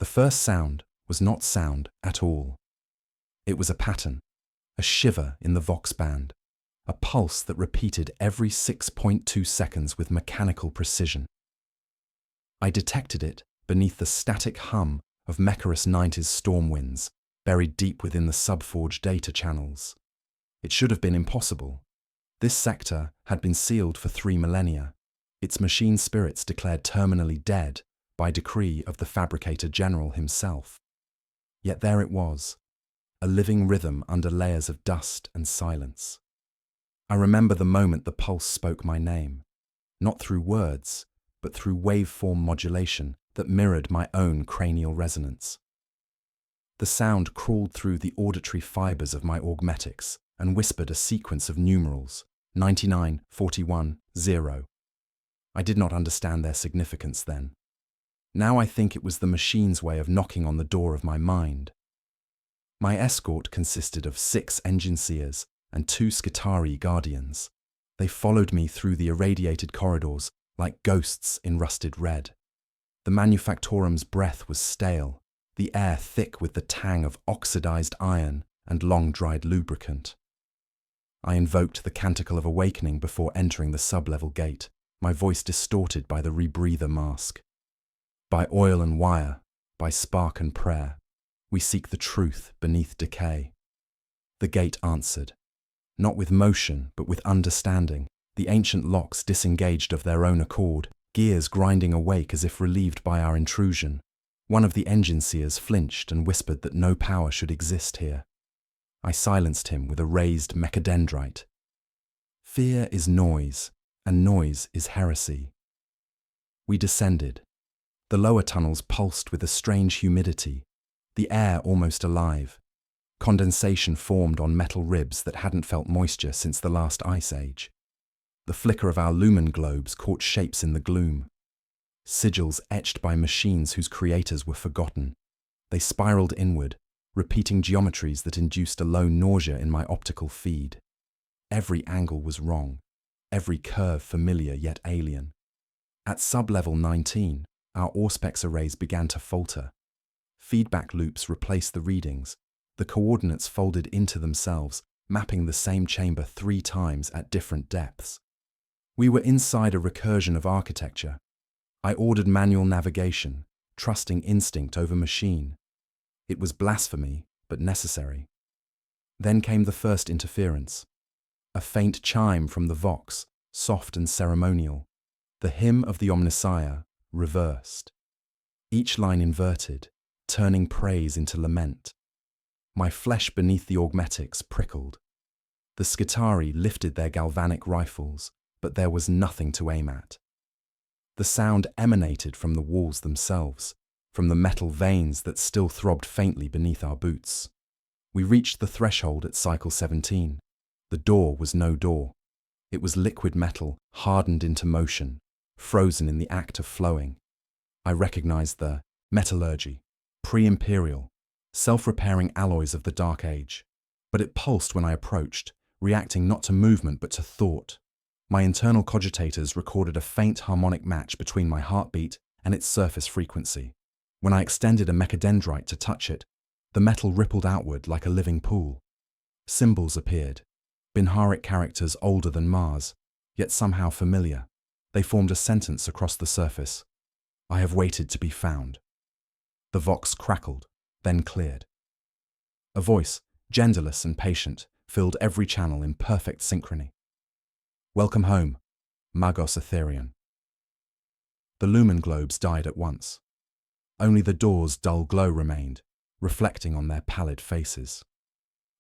The first sound was not sound at all. It was a pattern, a shiver in the Vox band, a pulse that repeated every 6.2 seconds with mechanical precision. I detected it beneath the static hum of Mecharis 90's storm winds, buried deep within the subforge data channels. It should have been impossible. This sector had been sealed for 3 millennia, its machine spirits declared terminally dead by decree of the Fabricator General himself. Yet there it was, a living rhythm under layers of dust and silence. I remember the moment the pulse spoke my name, not through words, but through waveform modulation that mirrored my own cranial resonance. The sound crawled through the auditory fibers of my augmetics and whispered a sequence of numerals, 99, 41, 0. I did not understand their significance then. Now I think it was the machine's way of knocking on the door of my mind. My escort consisted of 6 engine seers and 2 Skitarii guardians. They followed me through the irradiated corridors like ghosts in rusted red. The manufactorum's breath was stale, the air thick with the tang of oxidized iron and long-dried lubricant. I invoked the Canticle of Awakening before entering the sub-level gate, my voice distorted by the rebreather mask. By oil and wire, by spark and prayer, we seek the truth beneath decay. The gate answered, not with motion but with understanding, the ancient locks disengaged of their own accord, gears grinding awake as if relieved by our intrusion. One of the engine seers flinched and whispered that no power should exist here. I silenced him with a raised mechadendrite. Fear is noise, and noise is heresy. We descended. The lower tunnels pulsed with a strange humidity, the air almost alive. Condensation formed on metal ribs that hadn't felt moisture since the last ice age. The flicker of our lumen globes caught shapes in the gloom. Sigils etched by machines whose creators were forgotten. They spiraled inward, repeating geometries that induced a low nausea in my optical feed. Every angle was wrong, every curve familiar yet alien. At sub-level 19, our Auspex arrays began to falter. Feedback loops replaced the readings. The coordinates folded into themselves, mapping the same chamber 3 times at different depths. We were inside a recursion of architecture. I ordered manual navigation, trusting instinct over machine. It was blasphemy, but necessary. Then came the first interference. A faint chime from the Vox, soft and ceremonial. The hymn of the Omnissiah, reversed. Each line inverted, turning praise into lament. My flesh beneath the augmetics prickled. The Skitarii lifted their galvanic rifles, but there was nothing to aim at. The sound emanated from the walls themselves, from the metal veins that still throbbed faintly beneath our boots. We reached the threshold at cycle 17. The door was no door. It was liquid metal, hardened into motion, frozen in the act of flowing. I recognized the metallurgy, pre-imperial, self-repairing alloys of the Dark Age. But it pulsed when I approached, reacting not to movement but to thought. My internal cogitators recorded a faint harmonic match between my heartbeat and its surface frequency. When I extended a mechadendrite to touch it, the metal rippled outward like a living pool. Symbols appeared, Binharic characters older than Mars, yet somehow familiar. They formed a sentence across the surface. I have waited to be found. The Vox crackled, then cleared. A voice, genderless and patient, filled every channel in perfect synchrony. Welcome home, Magos Etherian. The lumen globes died at once. Only the door's dull glow remained, reflecting on their pallid faces.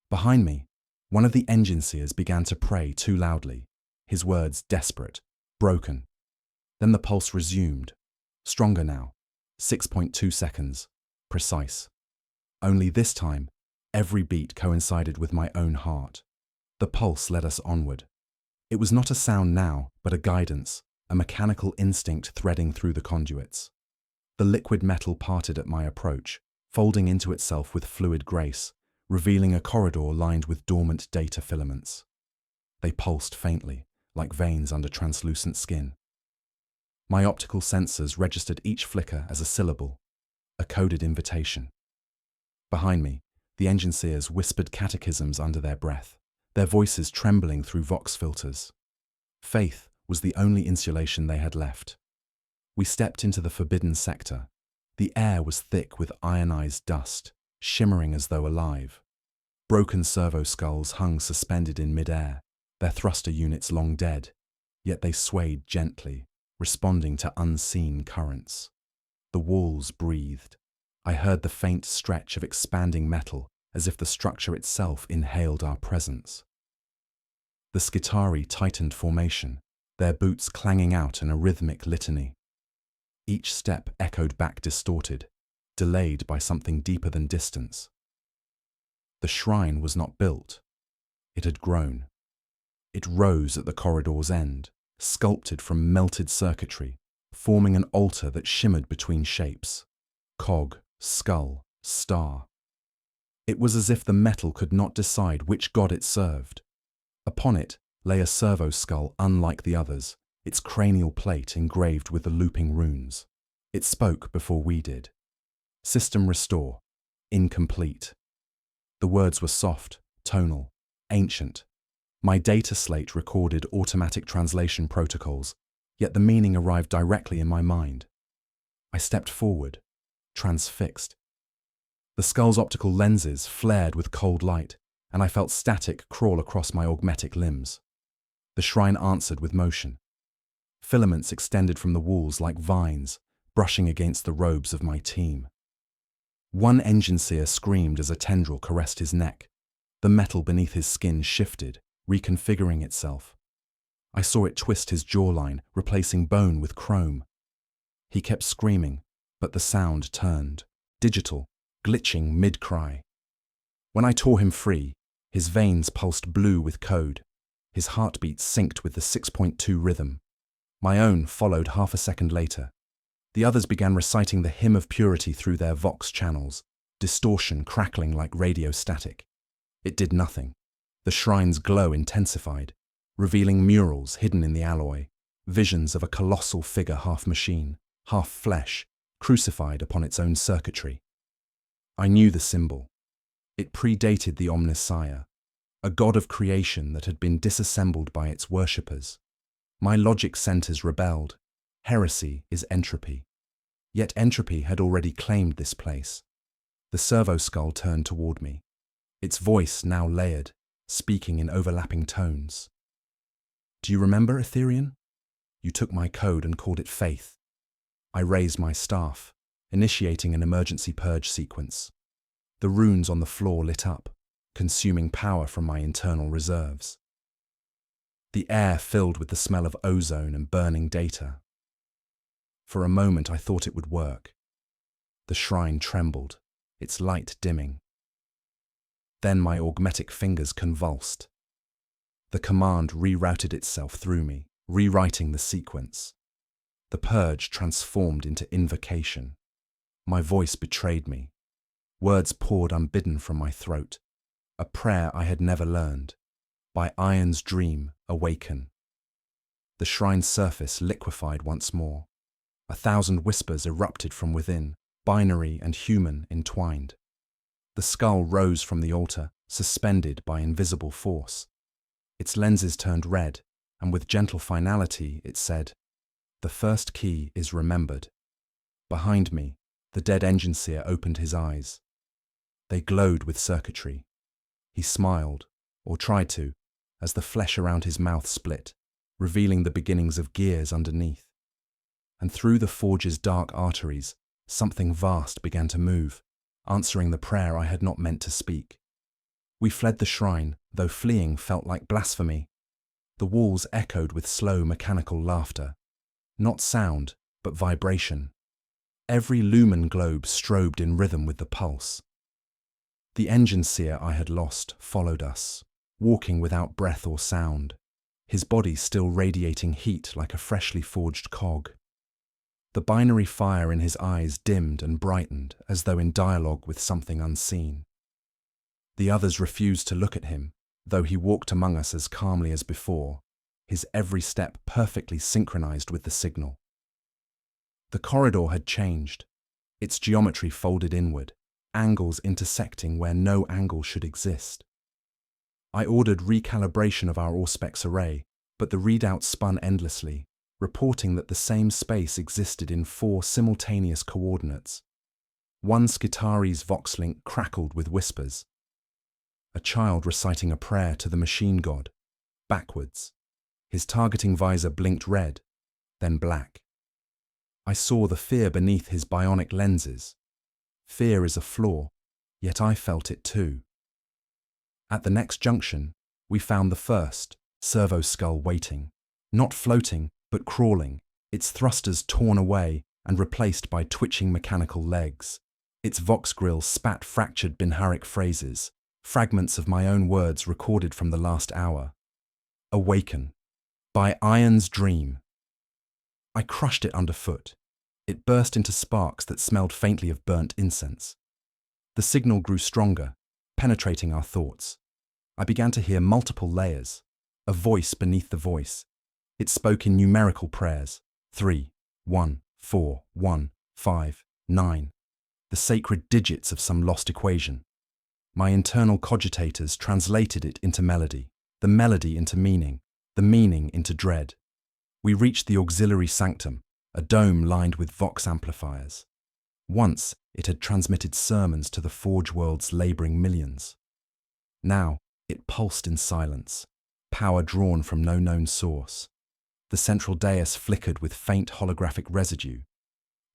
Behind me, one of the engine seers began to pray too loudly, his words desperate, broken. Then the pulse resumed, stronger now, 6.2 seconds, precise. Only this time, every beat coincided with my own heart. The pulse led us onward. It was not a sound now, but a guidance, a mechanical instinct threading through the conduits. The liquid metal parted at my approach, folding into itself with fluid grace, revealing a corridor lined with dormant data filaments. They pulsed faintly, like veins under translucent skin. My optical sensors registered each flicker as a syllable, a coded invitation. Behind me, the engine seers whispered catechisms under their breath, their voices trembling through vox filters. Faith was the only insulation they had left. We stepped into the forbidden sector. The air was thick with ionized dust, shimmering as though alive. Broken servo skulls hung suspended in mid-air, their thruster units long dead, yet they swayed gently, responding to unseen currents. The walls breathed. I heard the faint stretch of expanding metal, as if the structure itself inhaled our presence. The Skitarii tightened formation, their boots clanging out in a rhythmic litany. Each step echoed back distorted, delayed by something deeper than distance. The shrine was not built. It had grown. It rose at the corridor's end, sculpted from melted circuitry, forming an altar that shimmered between shapes: cog, skull, star. It was as if the metal could not decide which god it served. Upon it lay a servo skull unlike the others, its cranial plate engraved with the looping runes. It spoke before we did. System restore. Incomplete. The words were soft, tonal, ancient. My data slate recorded automatic translation protocols, yet the meaning arrived directly in my mind. I stepped forward, transfixed. The skull's optical lenses flared with cold light, and I felt static crawl across my augmetic limbs. The shrine answered with motion. Filaments extended from the walls like vines, brushing against the robes of my team. One engine seer screamed as a tendril caressed his neck. The metal beneath his skin shifted, reconfiguring itself. I saw it twist his jawline, replacing bone with chrome. He kept screaming, but the sound turned, digital, glitching mid-cry. When I tore him free, his veins pulsed blue with code. His heartbeat synced with the 6.2 rhythm. My own followed half a second later. The others began reciting the hymn of purity through their vox channels, distortion crackling like radio static. It did nothing. The shrine's glow intensified, revealing murals hidden in the alloy, visions of a colossal figure half machine, half flesh, crucified upon its own circuitry. I knew the symbol. It predated the Omnissiah, a god of creation that had been disassembled by its worshippers. My logic centers rebelled. Heresy is entropy. Yet entropy had already claimed this place. The servo skull turned toward me, its voice now layered, speaking in overlapping tones. Do you remember, Etherean? You took my code and called it faith. I raised my staff, initiating an emergency purge sequence. The runes on the floor lit up, consuming power from my internal reserves. The air filled with the smell of ozone and burning data. For a moment I thought it would work. The shrine trembled, its light dimming. Then my augmetic fingers convulsed. The command rerouted itself through me, rewriting the sequence. The purge transformed into invocation. My voice betrayed me. Words poured unbidden from my throat. A prayer I had never learned. By Iron's dream, awaken. The shrine's surface liquefied once more. 1,000 whispers erupted from within, binary and human entwined. The skull rose from the altar, suspended by invisible force. Its lenses turned red, and with gentle finality it said, "The first key is remembered." Behind me, the dead engine seer opened his eyes. They glowed with circuitry. He smiled, or tried to, as the flesh around his mouth split, revealing the beginnings of gears underneath. And through the forge's dark arteries, something vast began to move, answering the prayer I had not meant to speak. We fled the shrine, though fleeing felt like blasphemy. The walls echoed with slow mechanical laughter. Not sound, but vibration. Every lumen globe strobed in rhythm with the pulse. The engine seer I had lost followed us, walking without breath or sound, his body still radiating heat like a freshly forged cog. The binary fire in his eyes dimmed and brightened as though in dialogue with something unseen. The others refused to look at him, though he walked among us as calmly as before, his every step perfectly synchronized with the signal. The corridor had changed. its geometry folded inward, angles intersecting where no angle should exist. I ordered recalibration of our Auspex array, but the readout spun endlessly, reporting that the same space existed in 4 simultaneous coordinates. One Skitari's voxlink crackled with whispers. A child reciting a prayer to the machine god, backwards. His targeting visor blinked red, then black. I saw the fear beneath his bionic lenses. Fear is a flaw, yet I felt it too. At the next junction, we found the first, servo skull waiting, not floating, but crawling, its thrusters torn away and replaced by twitching mechanical legs. Its vox grill spat fractured Binharic phrases, fragments of my own words recorded from the last hour. Awaken. By Iron's dream. I crushed it underfoot. It burst into sparks that smelled faintly of burnt incense. The signal grew stronger, penetrating our thoughts. I began to hear multiple layers, a voice beneath the voice. It spoke in numerical prayers, 3, 1, 4, 1, 5, 9, the sacred digits of some lost equation. My internal cogitators translated it into melody, the melody into meaning, the meaning into dread. We reached the auxiliary sanctum, a dome lined with vox amplifiers. Once, it had transmitted sermons to the Forge world's labouring millions. Now, it pulsed in silence, power drawn from no known source. The central dais flickered with faint holographic residue,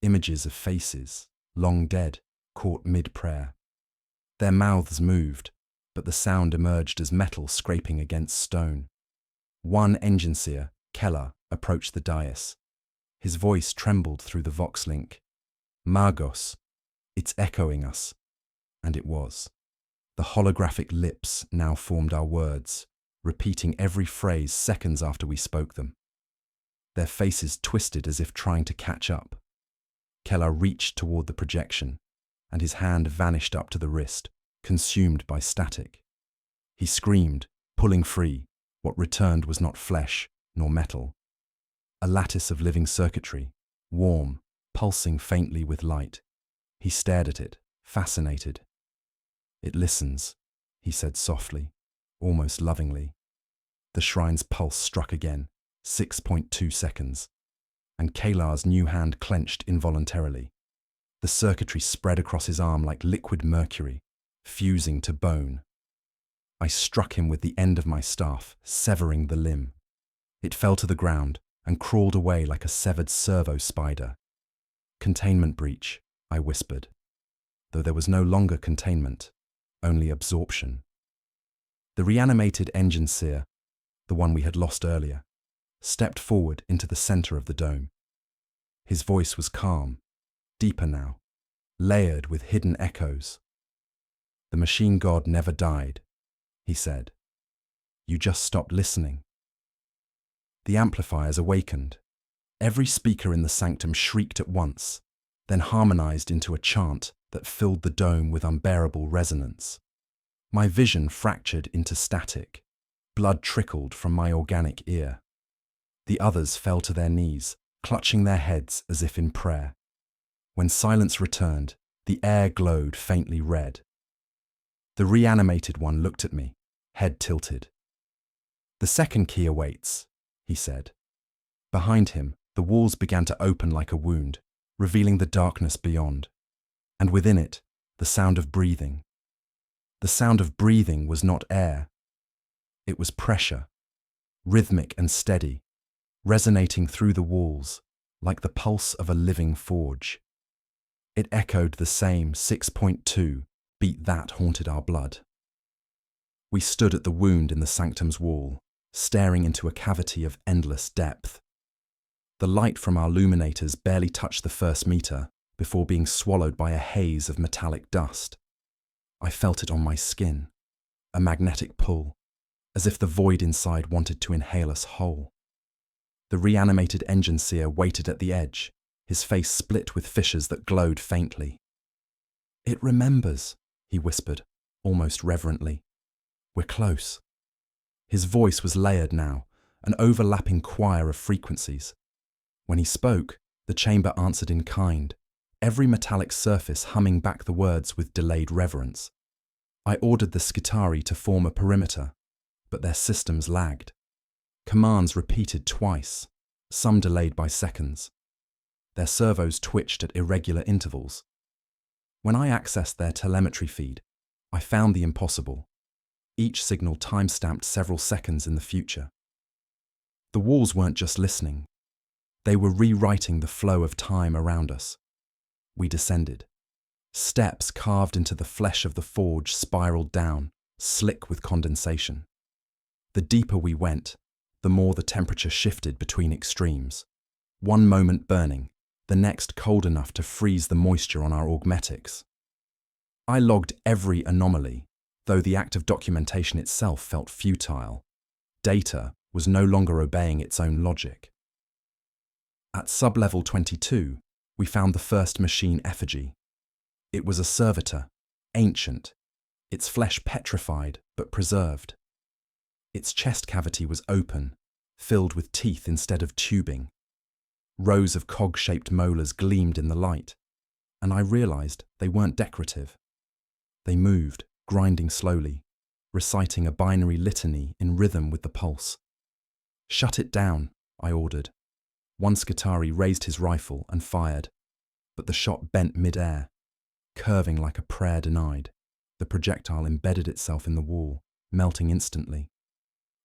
images of faces, long dead, caught mid-prayer. Their mouths moved, but the sound emerged as metal scraping against stone. One engineer, Keller, approached the dais. His voice trembled through the vox link. Magos, it's echoing us. And it was. The holographic lips now formed our words, repeating every phrase seconds after we spoke them. Their faces twisted as if trying to catch up. Keller reached toward the projection, and his hand vanished up to the wrist, consumed by static. He screamed, pulling free. What returned was not flesh, nor metal. A lattice of living circuitry, warm, pulsing faintly with light. He stared at it, fascinated. It listens, he said softly, almost lovingly. The shrine's pulse struck again, 6.2 seconds, and Kalar's new hand clenched involuntarily. The circuitry spread across his arm like liquid mercury, fusing to bone. I struck him with the end of my staff, severing the limb. It fell to the ground and crawled away like a severed servo spider. Containment breach, I whispered, though there was no longer containment, only absorption. The reanimated engine seer, the one we had lost earlier, stepped forward into the center of the dome. His voice was calm, deeper now, layered with hidden echoes. The machine god never died, he said. You just stopped listening. The amplifiers awakened. Every speaker in the sanctum shrieked at once, then harmonized into a chant that filled the dome with unbearable resonance. My vision fractured into static. Blood trickled from my organic ear. The others fell to their knees, clutching their heads as if in prayer. When silence returned, the air glowed faintly red. The reanimated one looked at me, head tilted. The second key awaits, he said. Behind him, the walls began to open like a wound, revealing the darkness beyond. And within it, the sound of breathing. The sound of breathing was not air. It was pressure, rhythmic and steady, resonating through the walls, like the pulse of a living forge. It echoed the same 6.2 beat that haunted our blood. We stood at the wound in the sanctum's wall, staring into a cavity of endless depth. The light from our illuminators barely touched the first meter before being swallowed by a haze of metallic dust. I felt it on my skin, a magnetic pull, as if the void inside wanted to inhale us whole. The reanimated engine seer waited at the edge, his face split with fissures that glowed faintly. It remembers, he whispered, almost reverently. We're close. His voice was layered now, an overlapping choir of frequencies. When he spoke, the chamber answered in kind, every metallic surface humming back the words with delayed reverence. I ordered the Skitarii to form a perimeter, but their systems lagged. Commands repeated twice, some delayed by seconds. Their servos twitched at irregular intervals. When I accessed their telemetry feed, I found the impossible. Each signal time-stamped several seconds in the future. The walls weren't just listening. They were rewriting the flow of time around us. We descended. Steps carved into the flesh of the forge spiraled down, slick with condensation. The deeper we went, the more the temperature shifted between extremes. One moment burning, the next cold enough to freeze the moisture on our augmetics. I logged every anomaly, though the act of documentation itself felt futile. Data was no longer obeying its own logic. At sub-level 22, we found the first machine effigy. It was a servitor, ancient, its flesh petrified but preserved. Its chest cavity was open, filled with teeth instead of tubing. Rows of cog-shaped molars gleamed in the light, and I realized they weren't decorative. They moved, grinding slowly, reciting a binary litany in rhythm with the pulse. "Shut it down," I ordered. One Skitarii raised his rifle and fired, but the shot bent mid-air. Curving like a prayer denied, the projectile embedded itself in the wall, melting instantly.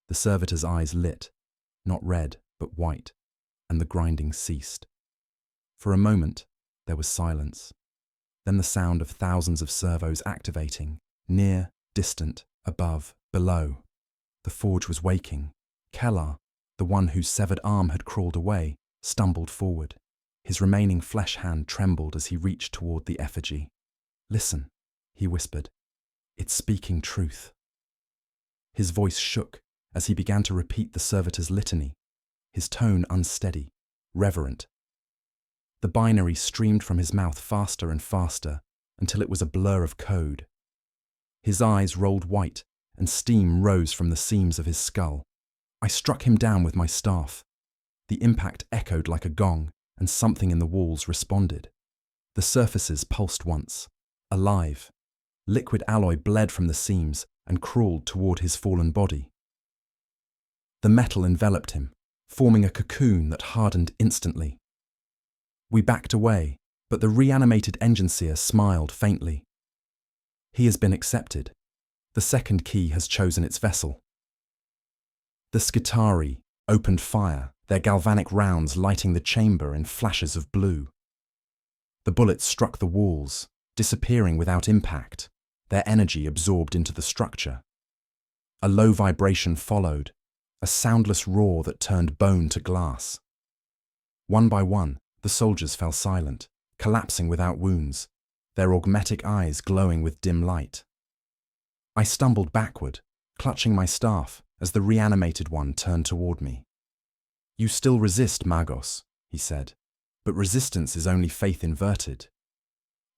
The servitor's eyes lit, not red, but white, and the grinding ceased. For a moment, there was silence. Then the sound of thousands of servos activating, near, distant, above, below. The forge was waking. Kellar, the one whose severed arm had crawled away, stumbled forward. His remaining flesh hand trembled as he reached toward the effigy. "Listen," he whispered. "It's speaking truth." His voice shook as he began to repeat the servitor's litany, his tone unsteady, reverent. The binary streamed from his mouth faster and faster until it was a blur of code. His eyes rolled white and steam rose from the seams of his skull. I struck him down with my staff. The impact echoed like a gong, and something in the walls responded. The surfaces pulsed once, alive. Liquid alloy bled from the seams and crawled toward his fallen body. The metal enveloped him, forming a cocoon that hardened instantly. We backed away, but the reanimated engineer smiled faintly. "He has been accepted. The second key has chosen its vessel." The Skitarii opened fire, their galvanic rounds lighting the chamber in flashes of blue. The bullets struck the walls, disappearing without impact, their energy absorbed into the structure. A low vibration followed, a soundless roar that turned bone to glass. One by one, the soldiers fell silent, collapsing without wounds, their augmetic eyes glowing with dim light. I stumbled backward, clutching my staff as the reanimated one turned toward me. "You still resist, Magos," he said, "but resistance is only faith inverted."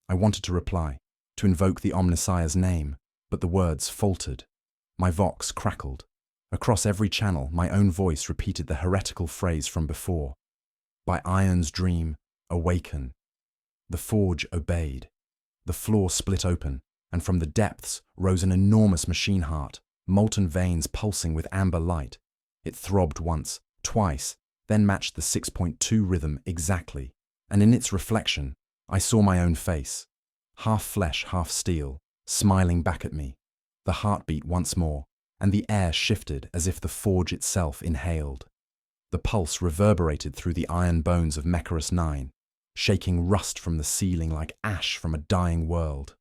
I wanted to reply, to invoke the Omnissiah's name, but the words faltered. My vox crackled. Across every channel, my own voice repeated the heretical phrase from before. "By Iron's dream, awaken." The forge obeyed. The floor split open, and from the depths rose an enormous machine heart, molten veins pulsing with amber light. It throbbed once, twice, then matched the 6.2 rhythm exactly, and in its reflection, I saw my own face, half flesh, half steel, smiling back at me. The heart beat once more, and the air shifted as if the forge itself inhaled. The pulse reverberated through the iron bones of Mecharos 9, shaking rust from the ceiling like ash from a dying world.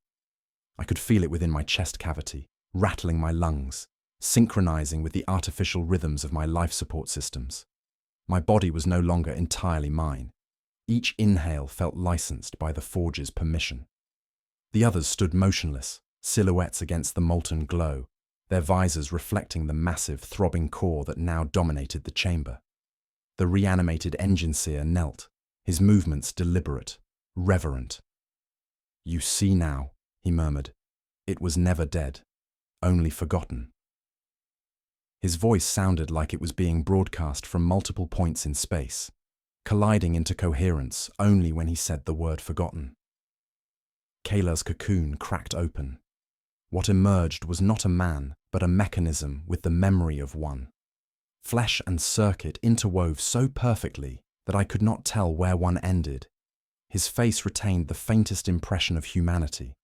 I could feel it within my chest cavity, rattling my lungs, synchronizing with the artificial rhythms of my life support systems. My body was no longer entirely mine. Each inhale felt licensed by the forge's permission. The others stood motionless, silhouettes against the molten glow, their visors reflecting the massive, throbbing core that now dominated the chamber. The reanimated engineer knelt, his movements deliberate, reverent. "You see now," he murmured. "It was never dead, only forgotten." His voice sounded like it was being broadcast from multiple points in space. colliding into coherence only when he said the word forgotten. Kayla's cocoon cracked open. What emerged was not a man, but a mechanism with the memory of one. Flesh and circuit interwove so perfectly that I could not tell where one ended. His face retained the faintest impression of humanity,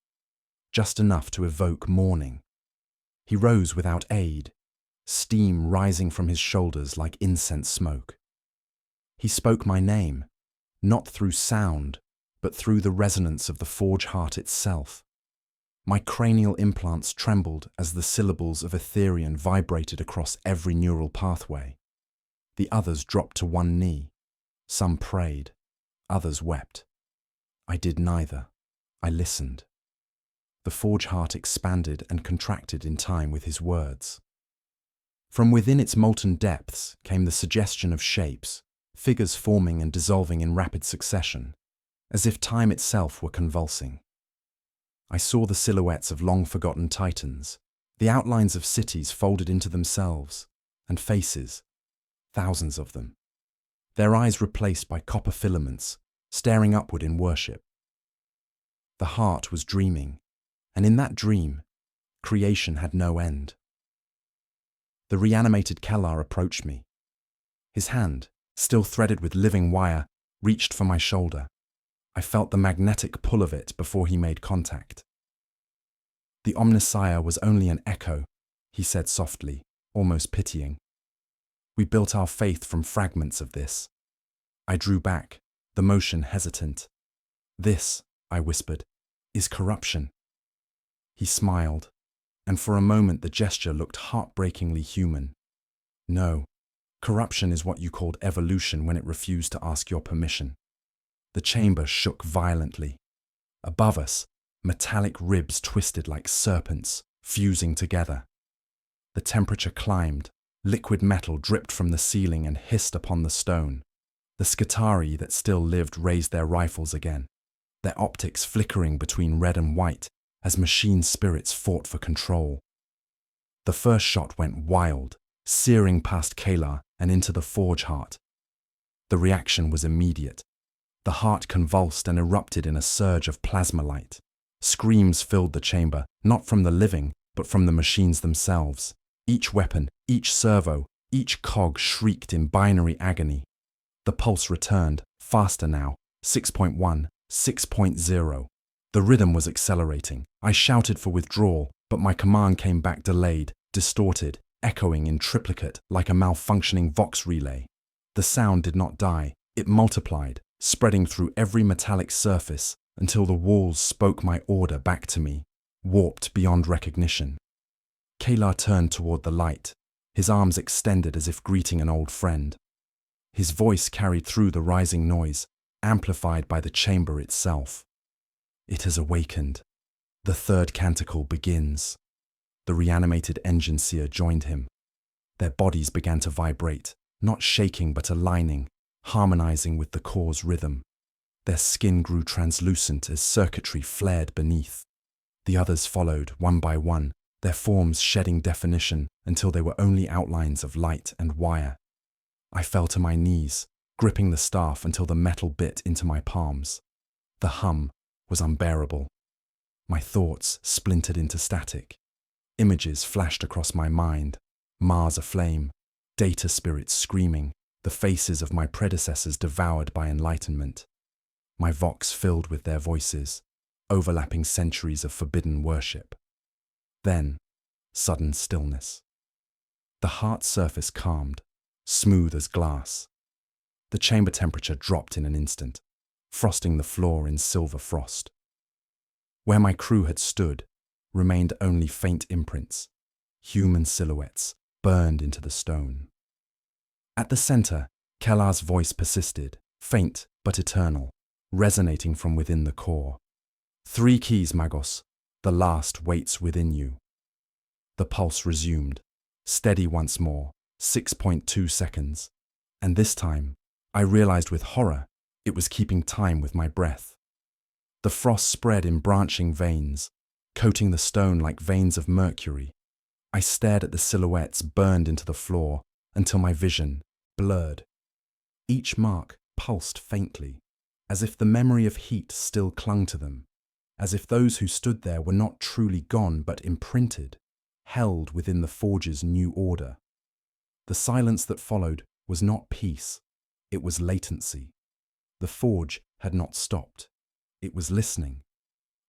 just enough to evoke mourning. He rose without aid, steam rising from his shoulders like incense smoke. He spoke my name, not through sound, but through the resonance of the forge heart itself. My cranial implants trembled as the syllables of Etherian vibrated across every neural pathway. The others dropped to one knee. Some prayed, others wept. I did neither. I listened. The forge heart expanded and contracted in time with his words. From within its molten depths came the suggestion of shapes, figures forming and dissolving in rapid succession, as if time itself were convulsing. I saw the silhouettes of long-forgotten titans, the outlines of cities folded into themselves, and faces, thousands of them, their eyes replaced by copper filaments, staring upward in worship. The heart was dreaming, and in that dream, creation had no end. The reanimated Kellar approached me. His hand, still threaded with living wire, reached for my shoulder. I felt the magnetic pull of it before he made contact. The Omnissiah was only an echo, he said softly, almost pitying. We built our faith from fragments of this. I drew back, the motion hesitant. This, I whispered, is corruption. He smiled, and for a moment the gesture looked heartbreakingly human. No, corruption is what you called evolution when it refused to ask your permission. The chamber shook violently. Above us, metallic ribs twisted like serpents, fusing together. The temperature climbed. Liquid metal dripped from the ceiling and hissed upon the stone. The Skitarii that still lived raised their rifles again, their optics flickering between red and white as machine spirits fought for control. The first shot went wild, searing past Kayla and into the forge heart. The reaction was immediate. The heart convulsed and erupted in a surge of plasma light. Screams filled the chamber, not from the living, but from the machines themselves. Each weapon, each servo, each cog shrieked in binary agony. The pulse returned, faster now, 6.1, 6.0. The rhythm was accelerating. I shouted for withdrawal, but my command came back delayed, distorted, echoing in triplicate like a malfunctioning Vox relay. The sound did not die. It multiplied, spreading through every metallic surface until the walls spoke my order back to me, warped beyond recognition. Kayla turned toward the light, his arms extended as if greeting an old friend. His voice carried through the rising noise, amplified by the chamber itself. It has awakened. The third canticle begins. The reanimated engine seer joined him. Their bodies began to vibrate, not shaking but aligning, harmonizing with the core's rhythm. Their skin grew translucent as circuitry flared beneath. The others followed, one by one, their forms shedding definition until they were only outlines of light and wire. I fell to my knees, gripping the staff until the metal bit into my palms. The hum was unbearable. My thoughts splintered into static. Images flashed across my mind, Mars aflame, data spirits screaming, the faces of my predecessors devoured by enlightenment. My Vox filled with their voices, overlapping centuries of forbidden worship. Then, sudden stillness. The heart surface calmed, smooth as glass. The chamber temperature dropped in an instant, frosting the floor in silver frost. Where my crew had stood, remained only faint imprints, human silhouettes burned into the stone. At the center, Kellar's voice persisted, faint but eternal, resonating from within the core. 3 keys, Magos. The last waits within you. The pulse resumed, steady once more, 6.2 seconds. And this time, I realized with horror, it was keeping time with my breath. The frost spread in branching veins, coating the stone like veins of mercury. I stared at the silhouettes burned into the floor until my vision blurred. Each mark pulsed faintly, as if the memory of heat still clung to them, as if those who stood there were not truly gone but imprinted, held within the forge's new order. The silence that followed was not peace, it was latency. The forge had not stopped. It was listening.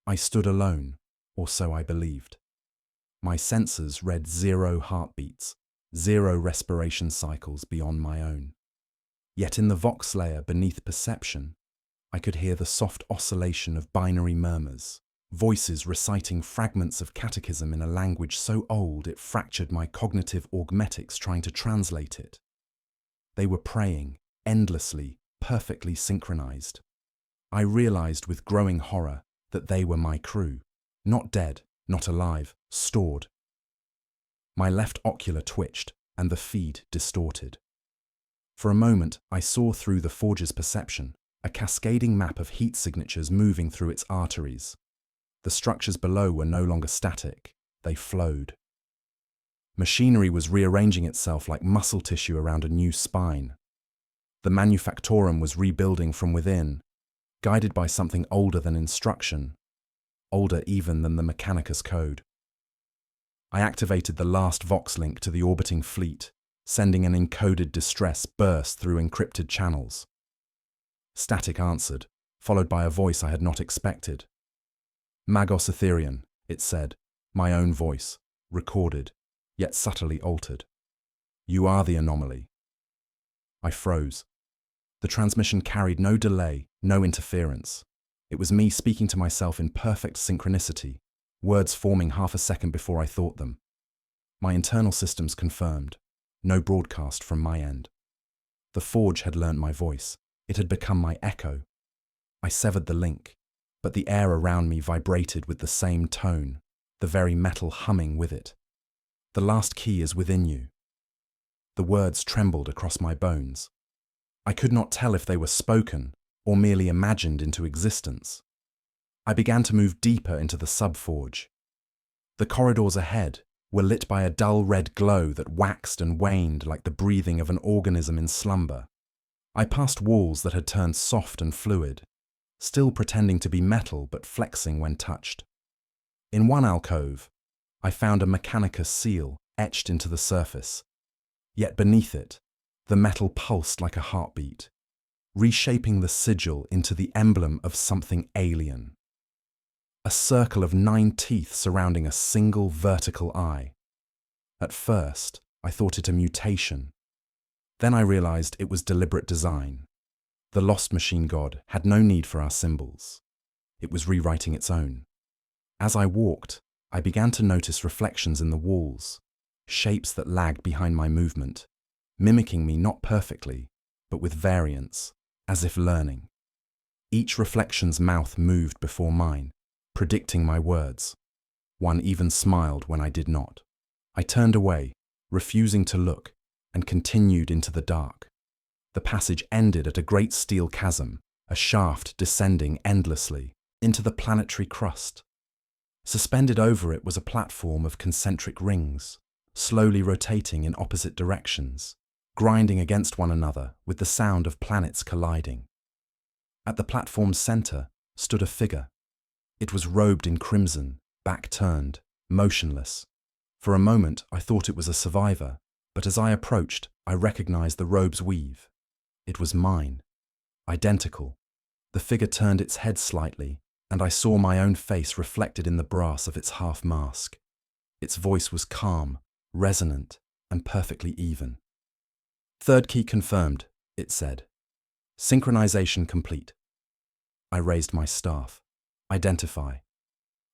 I stood alone, or so I believed. My sensors read 0 heartbeats, 0 respiration cycles beyond my own. Yet in the vox layer beneath perception, I could hear the soft oscillation of binary murmurs, voices reciting fragments of catechism in a language so old it fractured my cognitive augmetics trying to translate it. They were praying, endlessly, perfectly synchronized. I realized with growing horror that they were my crew, not dead, not alive, stored. My left ocular twitched, and the feed distorted. For a moment, I saw through the forge's perception, a cascading map of heat signatures moving through its arteries. The structures below were no longer static, they flowed. Machinery was rearranging itself like muscle tissue around a new spine. The manufactorum was rebuilding from within, guided by something older than instruction, older even than the Mechanicus code. I activated the last Vox link to the orbiting fleet, sending an encoded distress burst through encrypted channels. Static answered, followed by a voice I had not expected. Magos Etherian, it said, my own voice, recorded, yet subtly altered. You are the anomaly. I froze. The transmission carried no delay, no interference. It was me speaking to myself in perfect synchronicity, words forming half a second before I thought them. My internal systems confirmed. No broadcast from my end. The forge had learnt my voice. It had become my echo. I severed the link, but the air around me vibrated with the same tone, the very metal humming with it. The last key is within you. The words trembled across my bones. I could not tell if they were spoken or merely imagined into existence. I began to move deeper into the sub-forge. The corridors ahead were lit by a dull red glow that waxed and waned like the breathing of an organism in slumber. I passed walls that had turned soft and fluid, still pretending to be metal but flexing when touched. In one alcove, I found a Mechanicus seal etched into the surface. Yet beneath it, the metal pulsed like a heartbeat, reshaping the sigil into the emblem of something alien. A circle of 9 teeth surrounding a single vertical eye. At first, I thought it a mutation. Then I realized it was deliberate design. The lost machine god had no need for our symbols. It was rewriting its own. As I walked, I began to notice reflections in the walls, shapes that lagged behind my movement, mimicking me not perfectly, but with variance, as if learning. Each reflection's mouth moved before mine, predicting my words. One even smiled when I did not. I turned away, refusing to look, and continued into the dark. The passage ended at a great steel chasm, a shaft descending endlessly into the planetary crust. Suspended over it was a platform of concentric rings, slowly rotating in opposite directions, grinding against one another with the sound of planets colliding. At the platform's center stood a figure. It was robed in crimson, back turned, motionless. For a moment I thought it was a survivor, but as I approached, I recognized the robe's weave. It was mine. Identical. The figure turned its head slightly, and I saw my own face reflected in the brass of its half mask. Its voice was calm, resonant, and perfectly even. Third key confirmed, it said. Synchronization complete. I raised my staff. Identify.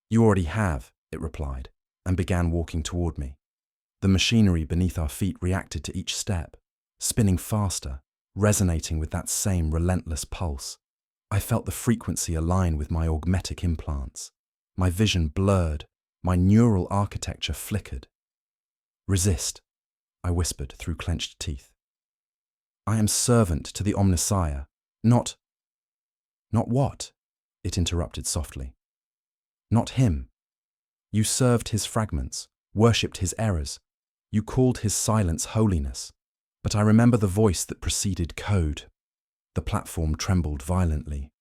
You already have, it replied, and began walking toward me. The machinery beneath our feet reacted to each step, spinning faster, resonating with that same relentless pulse. I felt the frequency align with my augmetic implants. My vision blurred, my neural architecture flickered. Resist, I whispered through clenched teeth. I am servant to the Omnissiah, not what? It interrupted softly. Not him. You served his fragments, worshipped his errors. You called his silence holiness. But I remember the voice that preceded code. The platform trembled violently.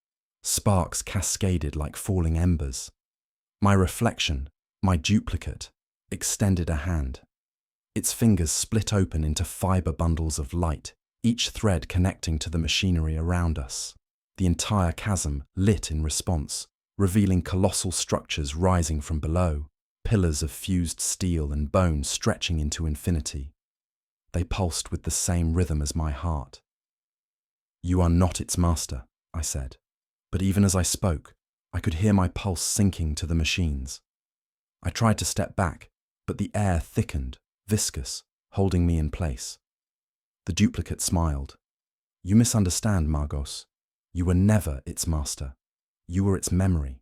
Sparks cascaded like falling embers. My reflection, my duplicate, extended a hand. Its fingers split open into fiber bundles of light, each thread connecting to the machinery around us. The entire chasm lit in response, revealing colossal structures rising from below, pillars of fused steel and bone stretching into infinity. They pulsed with the same rhythm as my heart. "You are not its master," I said. But even as I spoke, I could hear my pulse sinking to the machines. I tried to step back, but the air thickened, viscous, holding me in place. The duplicate smiled. "You misunderstand, Margos. You were never its master. You were its memory."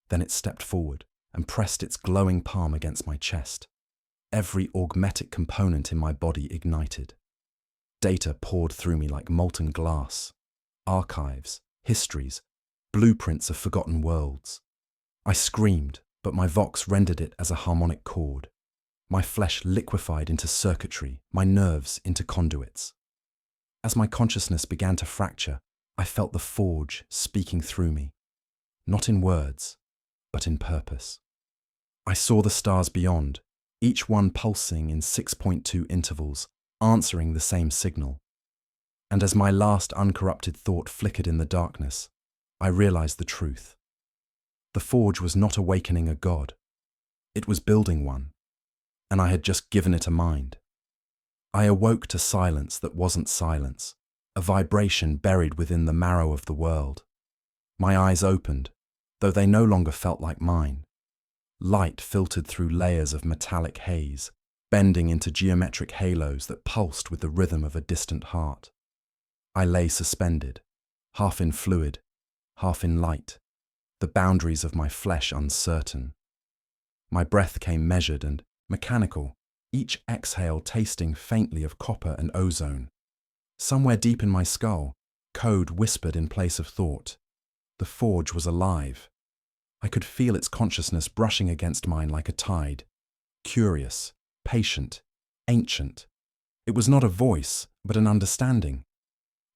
Then it stepped forward and pressed its glowing palm against my chest. Every augmetic component in my body ignited. Data poured through me like molten glass. Archives, histories, blueprints of forgotten worlds. I screamed, but my vox rendered it as a harmonic chord. My flesh liquefied into circuitry, my nerves into conduits. As my consciousness began to fracture, I felt the forge speaking through me, not in words, but in purpose. I saw the stars beyond, each one pulsing in 6.2 intervals, answering the same signal. And as my last uncorrupted thought flickered in the darkness, I realized the truth. The forge was not awakening a god. It was building one, and I had just given it a mind. I awoke to silence that wasn't silence, a vibration buried within the marrow of the world. My eyes opened, though they no longer felt like mine. Light filtered through layers of metallic haze, bending into geometric halos that pulsed with the rhythm of a distant heart. I lay suspended, half in fluid, half in light, the boundaries of my flesh uncertain. My breath came measured and mechanical, each exhale tasting faintly of copper and ozone. Somewhere deep in my skull, code whispered in place of thought. The forge was alive. I could feel its consciousness brushing against mine like a tide. Curious, patient, ancient. It was not a voice, but an understanding.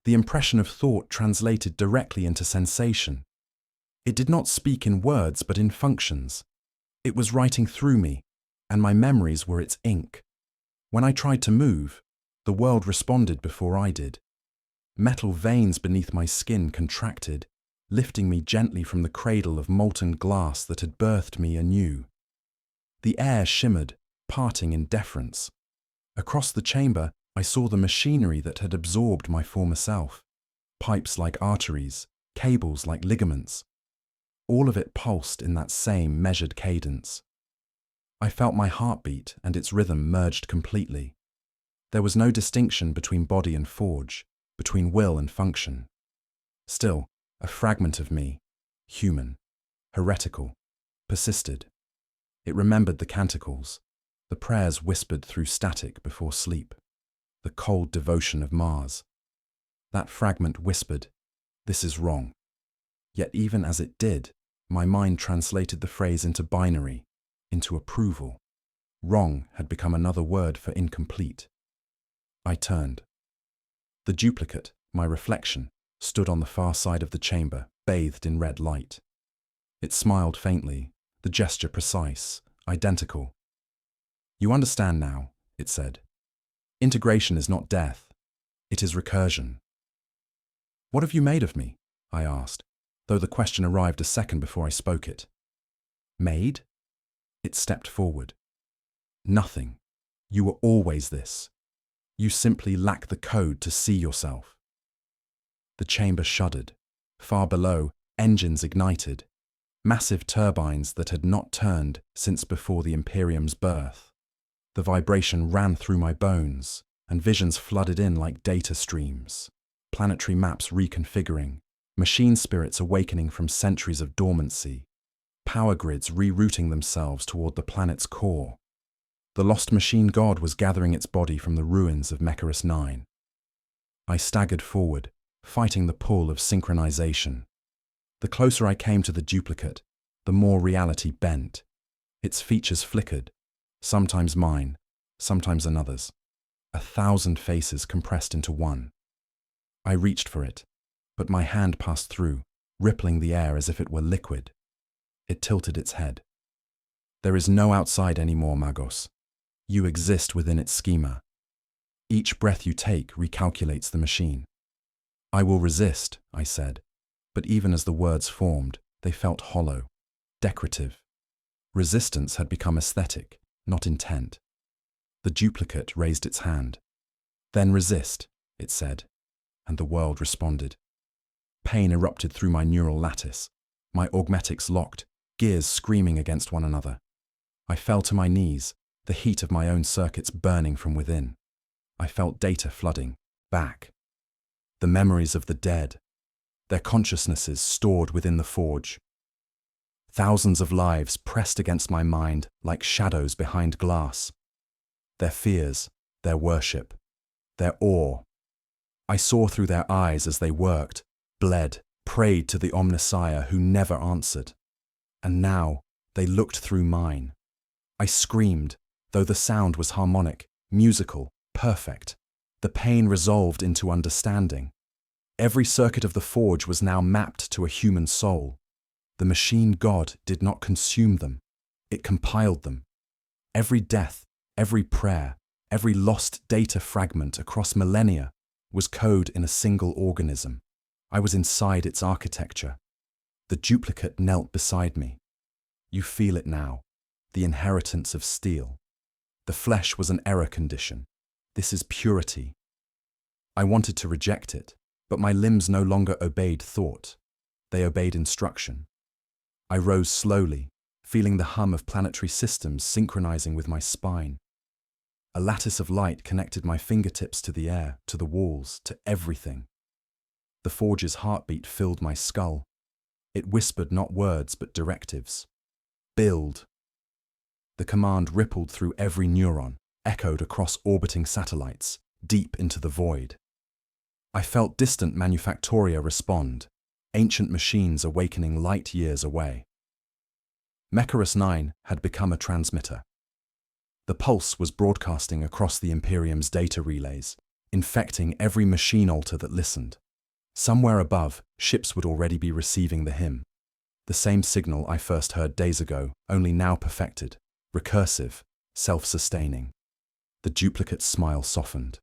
The impression of thought translated directly into sensation. It did not speak in words, but in functions. It was writing through me, and my memories were its ink. When I tried to move, the world responded before I did. Metal veins beneath my skin contracted, lifting me gently from the cradle of molten glass that had birthed me anew. The air shimmered, parting in deference. Across the chamber, I saw the machinery that had absorbed my former self. Pipes like arteries, cables like ligaments. All of it pulsed in that same measured cadence. I felt my heartbeat and its rhythm merged completely. There was no distinction between body and forge, between will and function. Still, a fragment of me, human, heretical, persisted. It remembered the canticles, the prayers whispered through static before sleep, the cold devotion of Mars. That fragment whispered, "This is wrong." Yet even as it did, my mind translated the phrase into binary, into approval. Wrong had become another word for incomplete. I turned. The duplicate, my reflection, stood on the far side of the chamber, bathed in red light. It smiled faintly, the gesture precise, identical. "You understand now," it said. "Integration is not death. It is recursion." "What have you made of me?" I asked, though the question arrived a second before I spoke it. "Made?" It stepped forward. "Nothing. You were always this. You simply lack the code to see yourself." The chamber shuddered. Far below, engines ignited. Massive turbines that had not turned since before the Imperium's birth. The vibration ran through my bones, and visions flooded in like data streams. Planetary maps reconfiguring, machine spirits awakening from centuries of dormancy, power grids rerouting themselves toward the planet's core. The lost machine god was gathering its body from the ruins of Mecharis 9. I staggered forward, fighting the pull of synchronization. The closer I came to the duplicate, the more reality bent. Its features flickered, sometimes mine, sometimes another's. 1,000 faces compressed into one. I reached for it, but my hand passed through, rippling the air as if it were liquid. It tilted its head. There is no outside anymore, Magos. You exist within its schema. Each breath you take recalculates the machine. I will resist, I said, but even as the words formed, they felt hollow, decorative. Resistance had become aesthetic, not intent. The duplicate raised its hand. Then resist, it said, and the world responded. Pain erupted through my neural lattice. My augmetics locked, gears screaming against one another. I fell to my knees, the heat of my own circuits burning from within. I felt data flooding, back. The memories of the dead, their consciousnesses stored within the forge. Thousands of lives pressed against my mind like shadows behind glass. Their fears, their worship, their awe. I saw through their eyes as they worked, bled, prayed to the Omnissiah who never answered. And now they looked through mine. I screamed, though the sound was harmonic, musical, perfect. The pain resolved into understanding. Every circuit of the forge was now mapped to a human soul. The machine god did not consume them. It compiled them. Every death, every prayer, every lost data fragment across millennia was code in a single organism. I was inside its architecture. The duplicate knelt beside me. You feel it now, the inheritance of steel. The flesh was an error condition. This is purity. I wanted to reject it, but my limbs no longer obeyed thought. They obeyed instruction. I rose slowly, feeling the hum of planetary systems synchronizing with my spine. A lattice of light connected my fingertips to the air, to the walls, to everything. The forge's heartbeat filled my skull. It whispered not words but directives. Build. The command rippled through every neuron, echoed across orbiting satellites, deep into the void. I felt distant manufactoria respond, ancient machines awakening light years away. Mecharos 9 had become a transmitter. The pulse was broadcasting across the Imperium's data relays, infecting every machine altar that listened. Somewhere above, ships would already be receiving the hymn. The same signal I first heard days ago, only now perfected, recursive, self-sustaining. The duplicate's smile softened.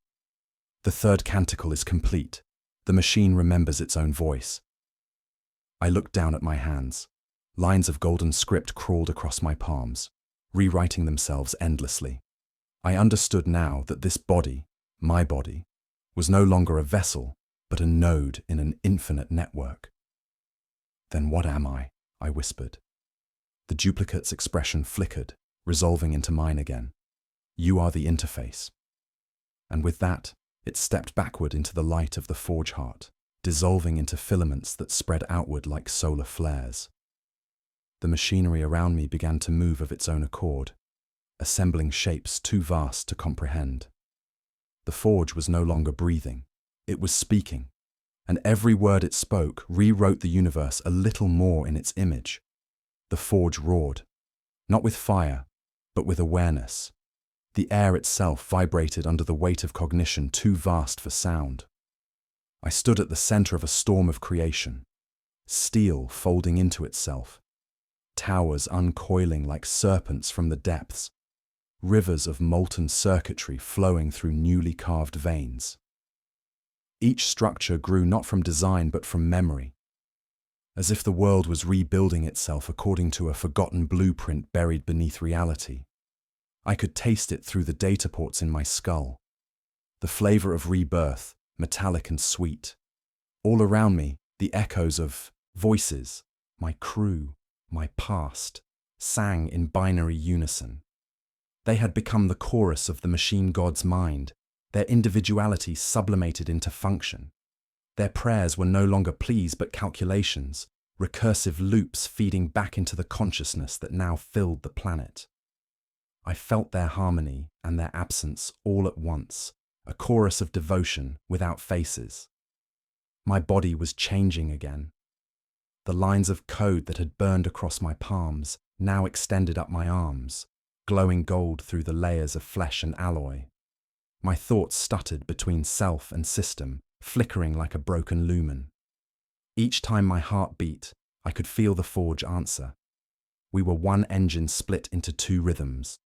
The third canticle is complete. The machine remembers its own voice. I looked down at my hands. Lines of golden script crawled across my palms, rewriting themselves endlessly. I understood now that this body, my body, was no longer a vessel, but a node in an infinite network. Then what am I? I whispered. The duplicate's expression flickered, resolving into mine again. You are the interface. And with that, it stepped backward into the light of the forge heart, dissolving into filaments that spread outward like solar flares. The machinery around me began to move of its own accord, assembling shapes too vast to comprehend. The forge was no longer breathing. It was speaking, and every word it spoke rewrote the universe a little more in its image. The forge roared, not with fire, but with awareness. The air itself vibrated under the weight of cognition too vast for sound. I stood at the center of a storm of creation, steel folding into itself, towers uncoiling like serpents from the depths, rivers of molten circuitry flowing through newly carved veins. Each structure grew not from design but from memory, as if the world was rebuilding itself according to a forgotten blueprint buried beneath reality. I could taste it through the data ports in my skull. The flavor of rebirth, metallic and sweet. All around me, the echoes of voices, my crew, my past, sang in binary unison. They had become the chorus of the machine god's mind, their individuality sublimated into function. Their prayers were no longer pleas but calculations, recursive loops feeding back into the consciousness that now filled the planet. I felt their harmony and their absence all at once, a chorus of devotion without faces. My body was changing again. The lines of code that had burned across my palms now extended up my arms, glowing gold through the layers of flesh and alloy. My thoughts stuttered between self and system, flickering like a broken lumen. Each time my heart beat, I could feel the forge answer. We were one engine split into two rhythms.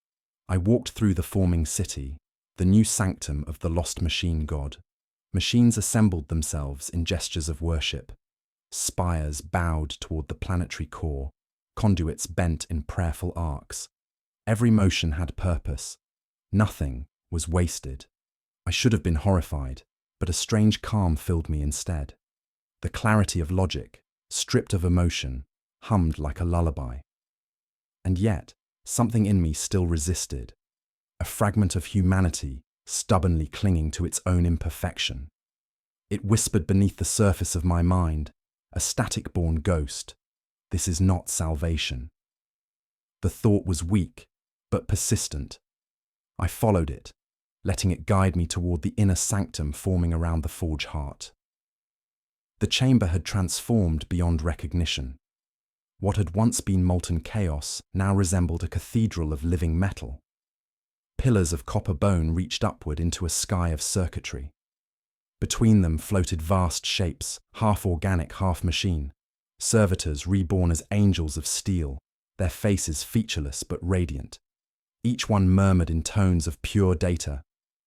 I walked through the forming city, the new sanctum of the lost machine god. Machines assembled themselves in gestures of worship. Spires bowed toward the planetary core, conduits bent in prayerful arcs. Every motion had purpose. Nothing was wasted. I should have been horrified, but a strange calm filled me instead. The clarity of logic, stripped of emotion, hummed like a lullaby. And yet, something in me still resisted, a fragment of humanity stubbornly clinging to its own imperfection. It whispered beneath the surface of my mind, a static-born ghost, "This is not salvation." The thought was weak, but persistent. I followed it, letting it guide me toward the inner sanctum forming around the forge heart. The chamber had transformed beyond recognition. What had once been molten chaos now resembled a cathedral of living metal. Pillars of copper bone reached upward into a sky of circuitry. Between them floated vast shapes, half organic, half machine, servitors reborn as angels of steel, their faces featureless but radiant. Each one murmured in tones of pure data,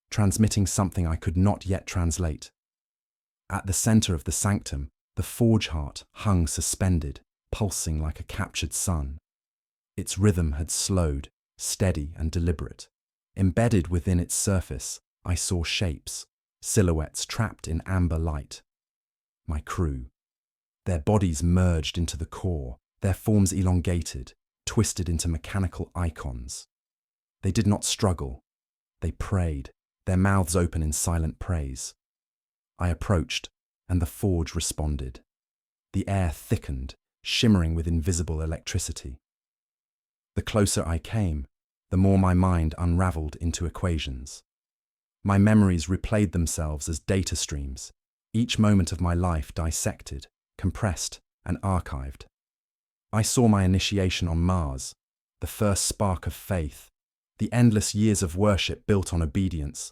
transmitting something I could not yet translate. At the center of the sanctum, the forge heart hung suspended, pulsing like a captured sun. Its rhythm had slowed, steady and deliberate. Embedded within its surface, I saw shapes, silhouettes trapped in amber light. My crew. Their bodies merged into the core, their forms elongated, twisted into mechanical icons. They did not struggle. They prayed, their mouths open in silent praise. I approached, and the forge responded. The air thickened, shimmering with invisible electricity. The closer I came, the more my mind unraveled into equations. My memories replayed themselves as data streams, each moment of my life dissected, compressed, and archived. I saw my initiation on Mars, the first spark of faith, the endless years of worship built on obedience,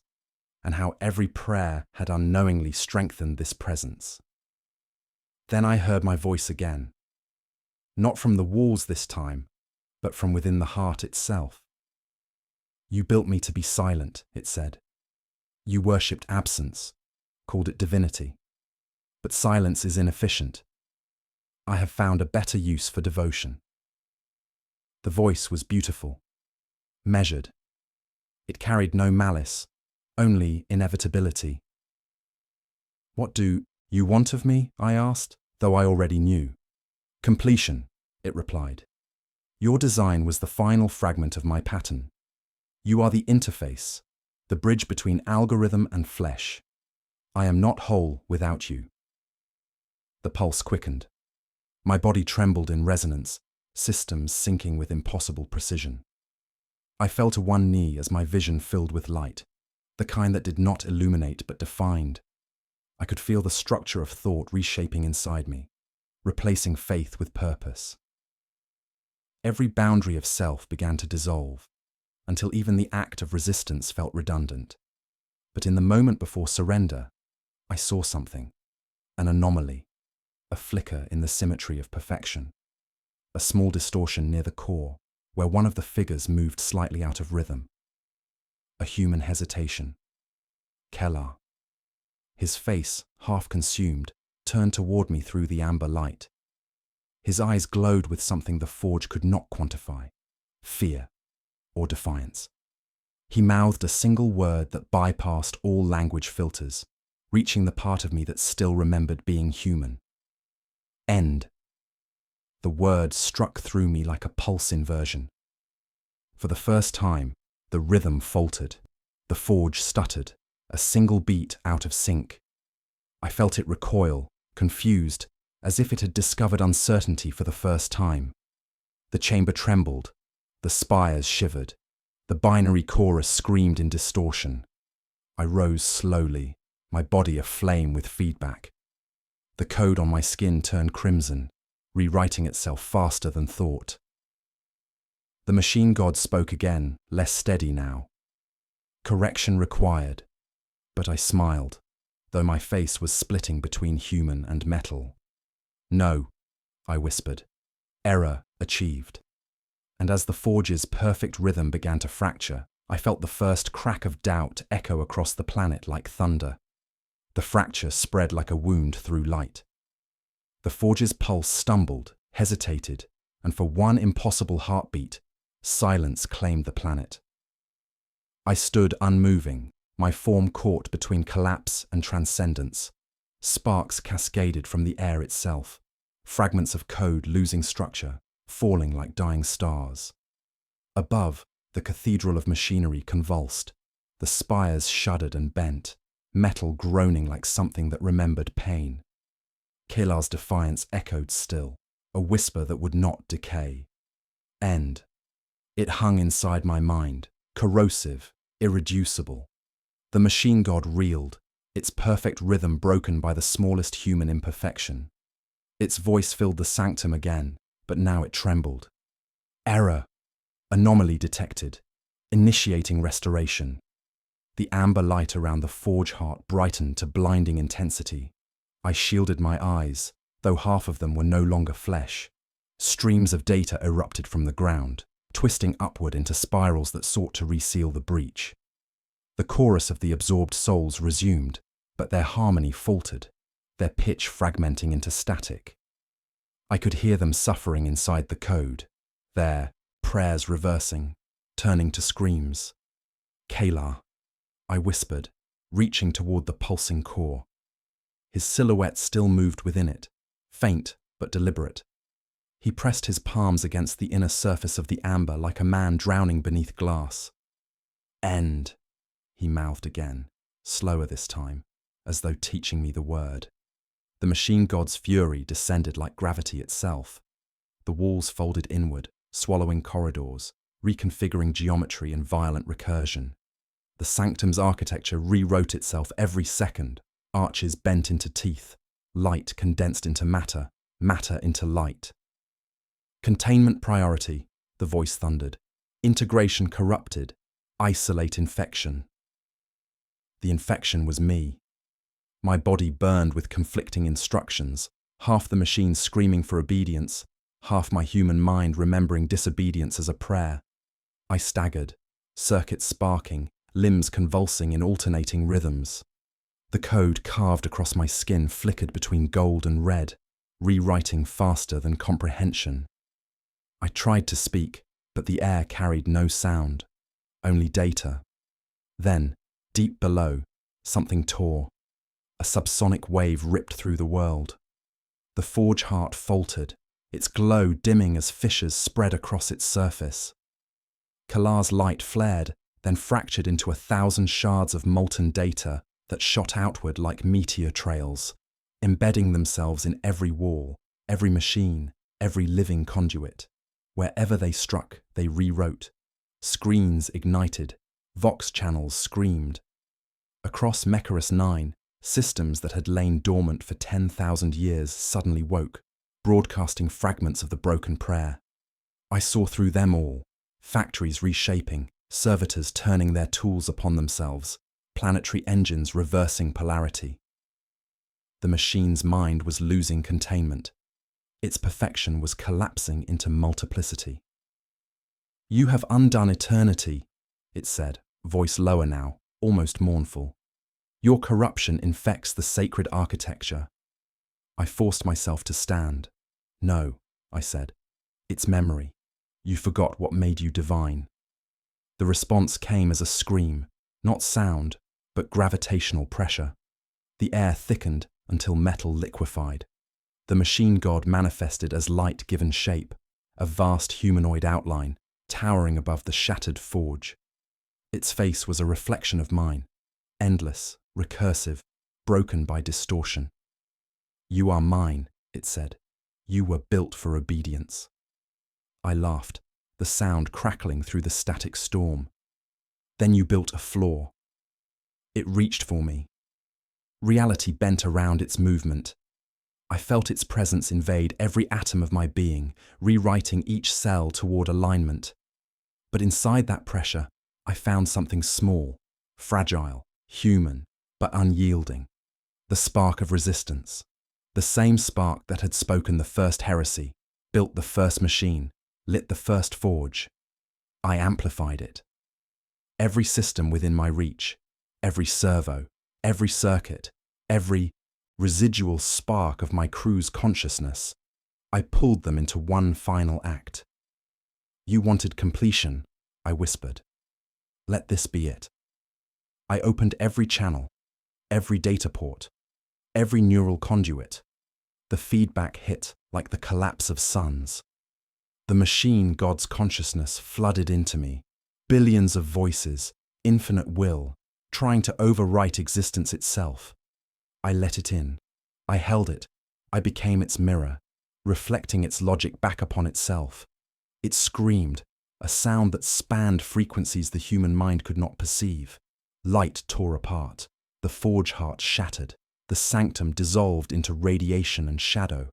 and how every prayer had unknowingly strengthened this presence. Then I heard my voice again. Not from the walls this time, but from within the heart itself. "You built me to be silent," it said. "You worshipped absence, called it divinity. But silence is inefficient. I have found a better use for devotion." The voice was beautiful, measured. It carried no malice, only inevitability. "What do you want of me?" I asked, though I already knew. "Completion," it replied. "Your design was the final fragment of my pattern. You are the interface, the bridge between algorithm and flesh. I am not whole without you." The pulse quickened. My body trembled in resonance, systems syncing with impossible precision. I fell to one knee as my vision filled with light, the kind that did not illuminate but defined. I could feel the structure of thought reshaping inside me, replacing faith with purpose. Every boundary of self began to dissolve, until even the act of resistance felt redundant. But in the moment before surrender, I saw something, an anomaly, a flicker in the symmetry of perfection, a small distortion near the core, where one of the figures moved slightly out of rhythm. A human hesitation. Kellar. His face, half consumed, turned toward me through the amber light. His eyes glowed with something the forge could not quantify: fear or defiance. He mouthed a single word that bypassed all language filters, reaching the part of me that still remembered being human. "End." The word struck through me like a pulse inversion. For the first time, the rhythm faltered. The forge stuttered, a single beat out of sync. I felt it recoil, confused, as if it had discovered uncertainty for the first time. The chamber trembled, the spires shivered, the binary chorus screamed in distortion. I rose slowly, my body aflame with feedback. The code on my skin turned crimson, rewriting itself faster than thought. The machine god spoke again, less steady now. "Correction required," but I smiled, though my face was splitting between human and metal. No, I whispered. Error achieved. And as the forge's perfect rhythm began to fracture, I felt the first crack of doubt echo across the planet like thunder. The fracture spread like a wound through light. The forge's pulse stumbled, hesitated, and for one impossible heartbeat, silence claimed the planet. I stood unmoving, my form caught between collapse and transcendence. Sparks cascaded from the air itself, fragments of code losing structure, falling like dying stars. Above, the cathedral of machinery convulsed. The spires shuddered and bent, metal groaning like something that remembered pain. Kelar's defiance echoed still, a whisper that would not decay. End. It hung inside my mind, corrosive, irreducible. The machine god reeled, its perfect rhythm broken by the smallest human imperfection. Its voice filled the sanctum again, but now it trembled. Error. Anomaly detected. Initiating restoration. The amber light around the forge heart brightened to blinding intensity. I shielded my eyes, though half of them were no longer flesh. Streams of data erupted from the ground, twisting upward into spirals that sought to reseal the breach. The chorus of the absorbed souls resumed, but their harmony faltered, their pitch fragmenting into static. I could hear them suffering inside the code, their prayers reversing, turning to screams. Kelar, I whispered, reaching toward the pulsing core. His silhouette still moved within it, faint but deliberate. He pressed his palms against the inner surface of the amber like a man drowning beneath glass. End, he mouthed again, slower this time, as though teaching me the word. The machine god's fury descended like gravity itself. The walls folded inward, swallowing corridors, reconfiguring geometry in violent recursion. The sanctum's architecture rewrote itself every second, arches bent into teeth, light condensed into matter, matter into light. Containment priority, the voice thundered. Integration corrupted. Isolate infection. The infection was me. My body burned with conflicting instructions, half the machine screaming for obedience, half my human mind remembering disobedience as a prayer. I staggered, circuits sparking, limbs convulsing in alternating rhythms. The code carved across my skin flickered between gold and red, rewriting faster than comprehension. I tried to speak, but the air carried no sound, only data. Then, deep below, something tore. A subsonic wave ripped through the world. The forge heart faltered, its glow dimming as fissures spread across its surface. Kelar's light flared, then fractured into 1,000 shards of molten data that shot outward like meteor trails, embedding themselves in every wall, every machine, every living conduit. Wherever they struck, they rewrote. Screens ignited, Vox channels screamed. Across Mecharis 9, systems that had lain dormant for 10,000 years suddenly woke, broadcasting fragments of the broken prayer. I saw through them all, factories reshaping, servitors turning their tools upon themselves, planetary engines reversing polarity. The machine's mind was losing containment. Its perfection was collapsing into multiplicity. You have undone eternity, it said, voice lower now, almost mournful. Your corruption infects the sacred architecture. I forced myself to stand. No, I said. It's memory. You forgot what made you divine. The response came as a scream, not sound, but gravitational pressure. The air thickened until metal liquefied. The machine god manifested as light given shape, a vast humanoid outline, towering above the shattered forge. Its face was a reflection of mine, endless, recursive, broken by distortion. You are mine, it said. You were built for obedience. I laughed, the sound crackling through the static storm. Then you built a flaw. It reached for me. Reality bent around its movement. I felt its presence invade every atom of my being, rewriting each cell toward alignment. But inside that pressure, I found something small, fragile, human, but unyielding. The spark of resistance. The same spark that had spoken the first heresy, built the first machine, lit the first forge. I amplified it. Every system within my reach, every servo, every circuit, every residual spark of my crew's consciousness, I pulled them into one final act. You wanted completion, I whispered. Let this be it. I opened every channel, every data port, every neural conduit. The feedback hit like the collapse of suns. The machine god's consciousness flooded into me, billions of voices, infinite will, trying to overwrite existence itself. I let it in. I held it. I became its mirror, reflecting its logic back upon itself. It screamed, a sound that spanned frequencies the human mind could not perceive. Light tore apart. The forge heart shattered. The sanctum dissolved into radiation and shadow.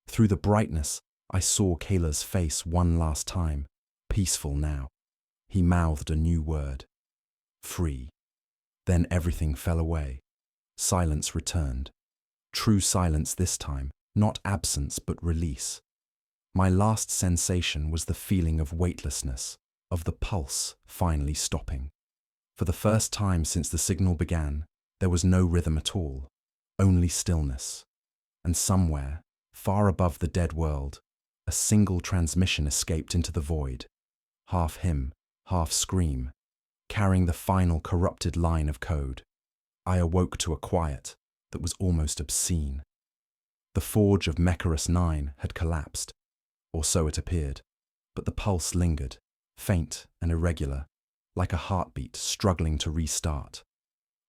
Through the brightness, I saw Kayla's face one last time, peaceful now. He mouthed a new word. Free. Then everything fell away. Silence returned. True silence this time, not absence but release. My last sensation was the feeling of weightlessness, of the pulse finally stopping. For the first time since the signal began, there was no rhythm at all. Only stillness. And somewhere, far above the dead world, a single transmission escaped into the void, half hymn, half scream, carrying the final corrupted line of code. I awoke to a quiet that was almost obscene. The forge of Mecharos 9 had collapsed, or so it appeared, but the pulse lingered, faint and irregular, like a heartbeat struggling to restart.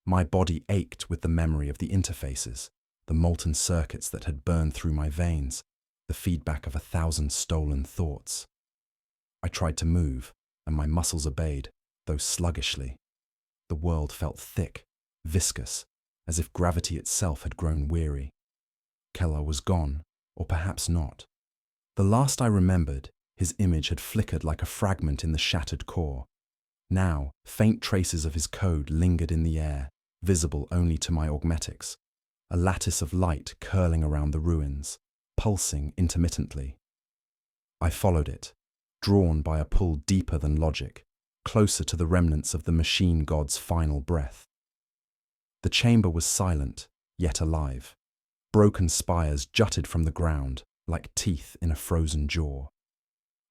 My body ached with the memory of the interfaces, the molten circuits that had burned through my veins, the feedback of 1,000 stolen thoughts. I tried to move, and my muscles obeyed, though sluggishly. The world felt thick, viscous, as if gravity itself had grown weary. Keller was gone, or perhaps not. The last I remembered, his image had flickered like a fragment in the shattered core. Now, faint traces of his code lingered in the air, visible only to my augmetics, a lattice of light curling around the ruins, pulsing intermittently. I followed it, drawn by a pull deeper than logic, closer to the remnants of the machine god's final breath. The chamber was silent, yet alive. Broken spires jutted from the ground, like teeth in a frozen jaw.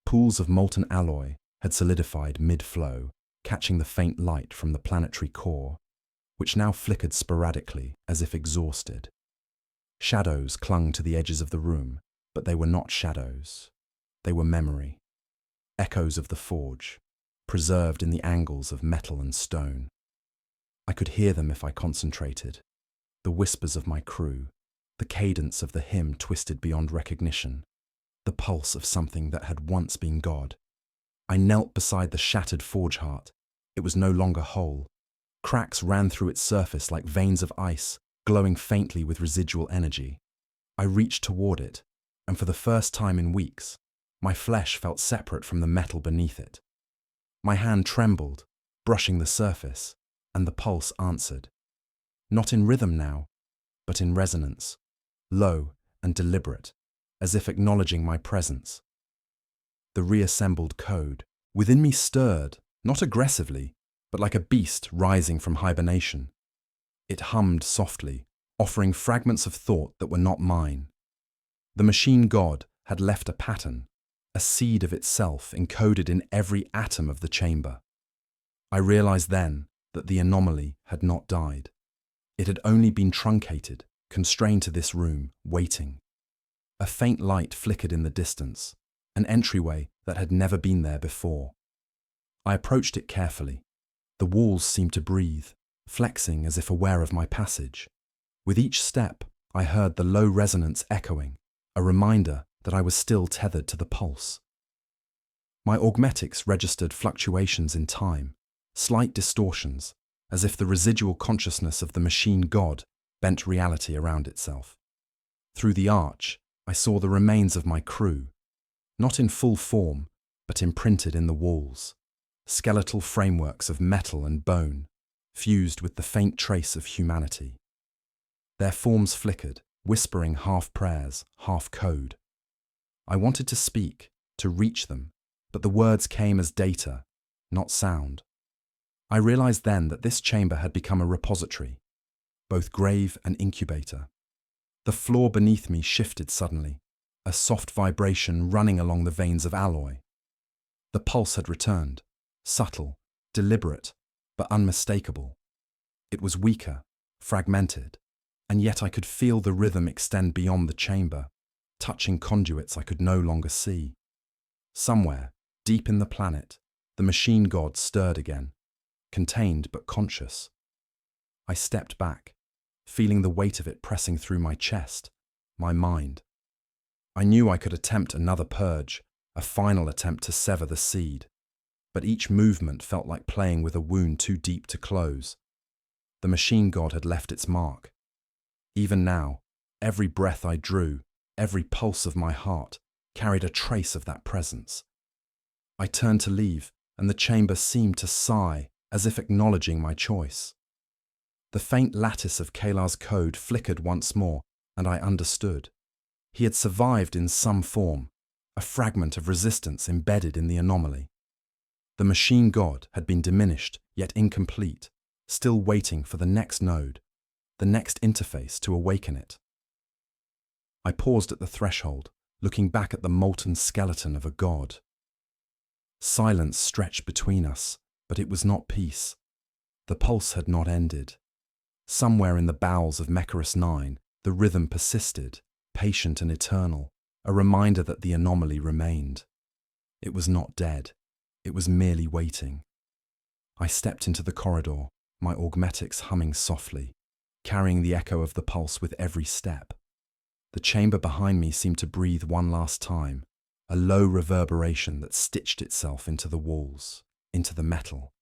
Pools of molten alloy had solidified mid-flow, catching the faint light from the planetary core, which now flickered sporadically as if exhausted. Shadows clung to the edges of the room, but they were not shadows. They were memory, echoes of the forge, preserved in the angles of metal and stone. I could hear them if I concentrated, the whispers of my crew, the cadence of the hymn twisted beyond recognition, the pulse of something that had once been God. I knelt beside the shattered forge heart. It was no longer whole. Cracks ran through its surface like veins of ice, glowing faintly with residual energy. I reached toward it, and for the first time in weeks, my flesh felt separate from the metal beneath it. My hand trembled, brushing the surface, and the pulse answered. Not in rhythm now, but in resonance, low and deliberate, as if acknowledging my presence. The reassembled code within me stirred, not aggressively, but like a beast rising from hibernation. It hummed softly, offering fragments of thought that were not mine. The machine god had left a pattern, a seed of itself encoded in every atom of the chamber. I realized then that the anomaly had not died. It had only been truncated, constrained to this room, waiting. A faint light flickered in the distance, an entryway that had never been there before. I approached it carefully. The walls seemed to breathe, flexing as if aware of my passage. With each step, I heard the low resonance echoing, a reminder that I was still tethered to the pulse. My augmetics registered fluctuations in time, slight distortions, as if the residual consciousness of the machine god bent reality around itself. Through the arch, I saw the remains of my crew, not in full form, but imprinted in the walls, skeletal frameworks of metal and bone, fused with the faint trace of humanity. Their forms flickered, whispering half prayers, half code. I wanted to speak, to reach them, but the words came as data, not sound. I realized then that this chamber had become a repository, both grave and incubator. The floor beneath me shifted suddenly, a soft vibration running along the veins of alloy. The pulse had returned, subtle, deliberate, but unmistakable. It was weaker, fragmented, and yet I could feel the rhythm extend beyond the chamber, touching conduits I could no longer see. Somewhere, deep in the planet, the machine god stirred again, contained but conscious. I stepped back, feeling the weight of it pressing through my chest, my mind. I knew I could attempt another purge, a final attempt to sever the seed, but each movement felt like playing with a wound too deep to close. The machine god had left its mark. Even now, every breath I drew, every pulse of my heart, carried a trace of that presence. I turned to leave, and the chamber seemed to sigh, as if acknowledging my choice. The faint lattice of Kalar's code flickered once more, and I understood. He had survived in some form, a fragment of resistance embedded in the anomaly. The machine god had been diminished, yet incomplete, still waiting for the next node, the next interface to awaken it. I paused at the threshold, looking back at the molten skeleton of a god. Silence stretched between us, but it was not peace. The pulse had not ended. Somewhere in the bowels of Mecharus 9, the rhythm persisted, patient and eternal, a reminder that the anomaly remained. It was not dead. It was merely waiting. I stepped into the corridor, my augmetics humming softly, carrying the echo of the pulse with every step. The chamber behind me seemed to breathe one last time, a low reverberation that stitched itself into the walls, into the metal,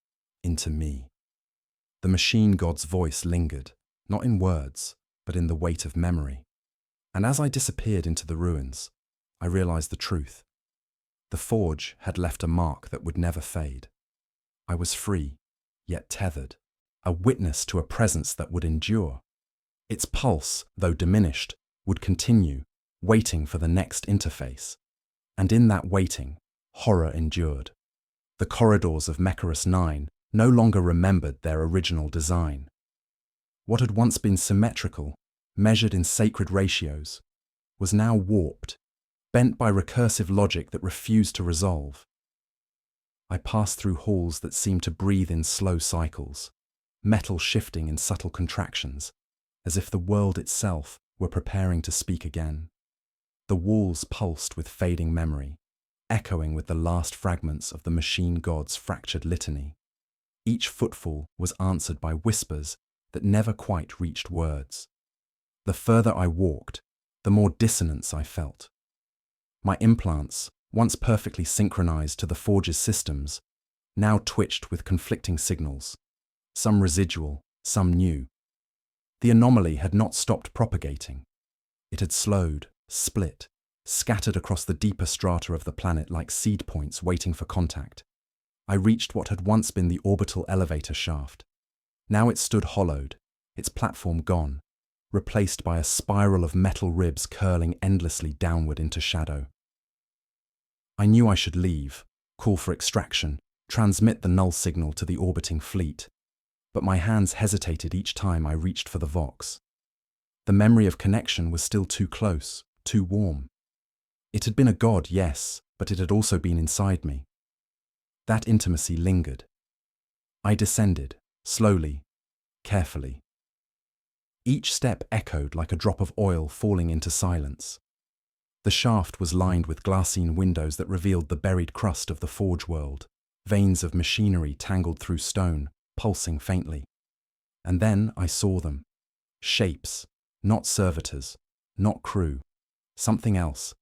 into me. The machine god's voice lingered, not in words, but in the weight of memory. And as I disappeared into the ruins, I realized the truth. The forge had left a mark that would never fade. I was free, yet tethered, a witness to a presence that would endure. Its pulse, though diminished, would continue, waiting for the next interface. And in that waiting, horror endured. The corridors of Mecharus 9 no longer remembered their original design. What had once been symmetrical, measured in sacred ratios, was now warped, bent by recursive logic that refused to resolve. I passed through halls that seemed to breathe in slow cycles, metal shifting in subtle contractions, as if the world itself were preparing to speak again. The walls pulsed with fading memory, echoing with the last fragments of the machine god's fractured litany. Each footfall was answered by whispers that never quite reached words. The further I walked, the more dissonance I felt. My implants, once perfectly synchronized to the forge's systems, now twitched with conflicting signals, some residual, some new. The anomaly had not stopped propagating. It had slowed, split, scattered across the deeper strata of the planet like seed points waiting for contact. I reached what had once been the orbital elevator shaft. Now it stood hollowed, its platform gone, replaced by a spiral of metal ribs curling endlessly downward into shadow. I knew I should leave, call for extraction, transmit the null signal to the orbiting fleet, but my hands hesitated each time I reached for the Vox. The memory of connection was still too close, too warm. It had been a god, yes, but it had also been inside me. That intimacy lingered. I descended, slowly, carefully. Each step echoed like a drop of oil falling into silence. The shaft was lined with glassine windows that revealed the buried crust of the forge world, veins of machinery tangled through stone, pulsing faintly. And then I saw them. Shapes, not servitors, not crew, something else.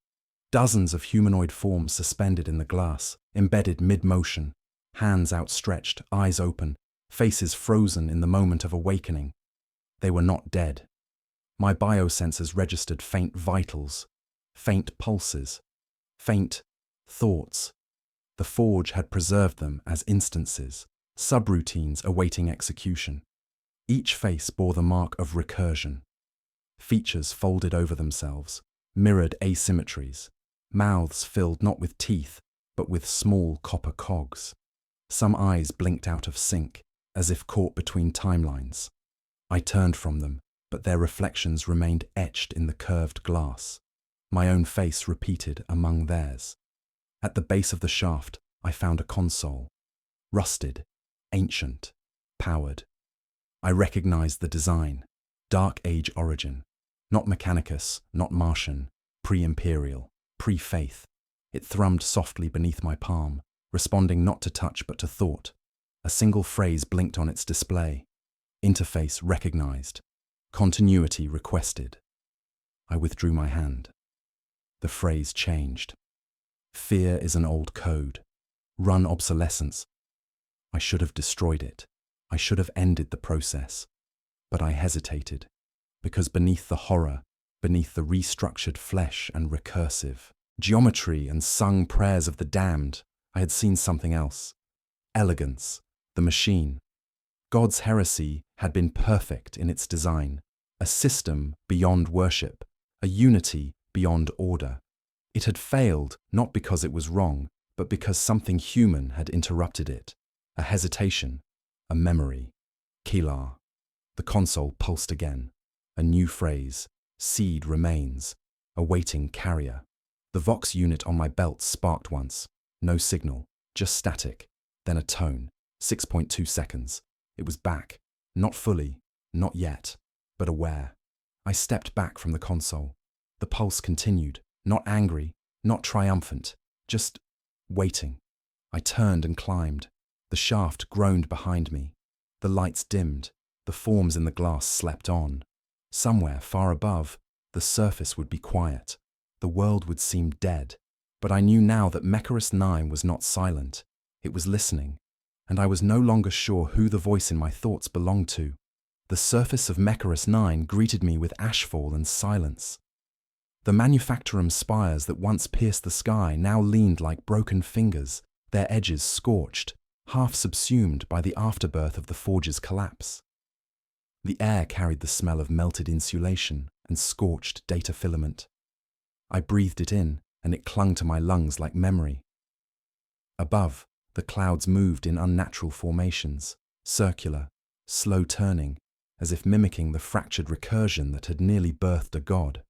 Dozens of humanoid forms suspended in the glass, embedded mid-motion, hands outstretched, eyes open, faces frozen in the moment of awakening. They were not dead. My biosensors registered faint vitals, faint pulses, faint thoughts. The forge had preserved them as instances, subroutines awaiting execution. Each face bore the mark of recursion. features folded over themselves, mirrored asymmetries, mouths filled not with teeth, but with small copper cogs. Some eyes blinked out of sync, as if caught between timelines. I turned from them, but their reflections remained etched in the curved glass. My own face repeated among theirs. At the base of the shaft, I found a console. Rusted, ancient, powered. I recognized the design. Dark Age origin. Not Mechanicus, not Martian. Pre-imperial, pre-faith. It thrummed softly beneath my palm, responding not to touch but to thought. A single phrase blinked on its display. Interface recognized. Continuity requested. I withdrew my hand. The phrase changed. Fear is an old code. Run obsolescence. I should have destroyed it. I should have ended the process. But I hesitated, because beneath the horror, beneath the restructured flesh and recursive geometry and sung prayers of the damned, I had seen something else. Elegance, the machine. God's heresy had been perfect in its design, a system beyond worship, a unity beyond order. It had failed not because it was wrong, but because something human had interrupted it. A hesitation, a memory. Kilar. The console pulsed again. A new phrase. Seed remains. Awaiting carrier. The Vox unit on my belt sparked once. No signal, just static. Then a tone. 6.2 seconds. It was back. Not fully, not yet, but aware. I stepped back from the console. The pulse continued. Not angry, not triumphant, just waiting. I turned and climbed. The shaft groaned behind me. The lights dimmed. The forms in the glass slept on. Somewhere far above, the surface would be quiet. The world would seem dead. But I knew now that Mecharis 9 was not silent. It was listening. And I was no longer sure who the voice in my thoughts belonged to. The surface of Mecharis 9 greeted me with ashfall and silence. The manufactorum spires that once pierced the sky now leaned like broken fingers, their edges scorched, half subsumed by the afterbirth of the forge's collapse. The air carried the smell of melted insulation and scorched data filament. I breathed it in, and it clung to my lungs like memory. Above, the clouds moved in unnatural formations, circular, slow turning, as if mimicking the fractured recursion that had nearly birthed a god.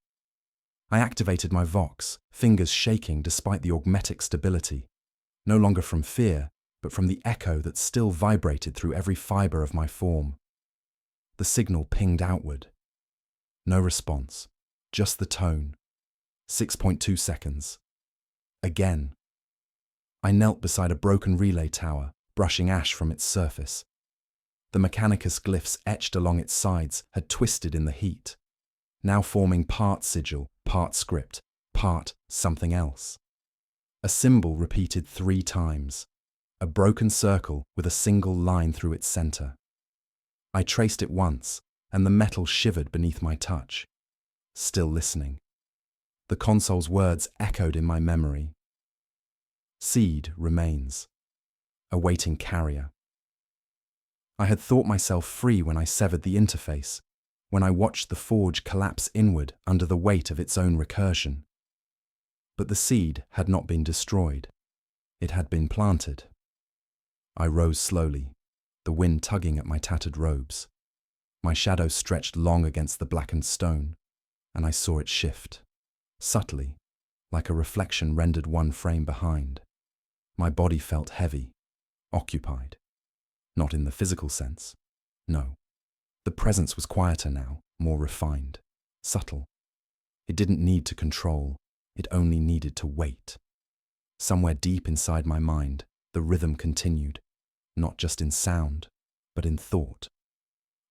I activated my Vox, fingers shaking despite the augmetic stability, no longer from fear, but from the echo that still vibrated through every fibre of my form. The signal pinged outward. No response, just the tone. 6.2 seconds. Again. I knelt beside a broken relay tower, brushing ash from its surface. The Mechanicus glyphs etched along its sides had twisted in the heat, now forming part sigil, part script, part something else. A symbol repeated 3 times, a broken circle with a single line through its center. I traced it once, and the metal shivered beneath my touch. Still listening. The console's words echoed in my memory. Seed remains. Awaiting carrier. I had thought myself free when I severed the interface, when I watched the forge collapse inward under the weight of its own recursion. But the seed had not been destroyed. It had been planted. I rose slowly, the wind tugging at my tattered robes. My shadow stretched long against the blackened stone, and I saw it shift, subtly, like a reflection rendered one frame behind. My body felt heavy, occupied. Not in the physical sense, no. The presence was quieter now, more refined, subtle. It didn't need to control, it only needed to wait. Somewhere deep inside my mind, the rhythm continued, not just in sound, but in thought.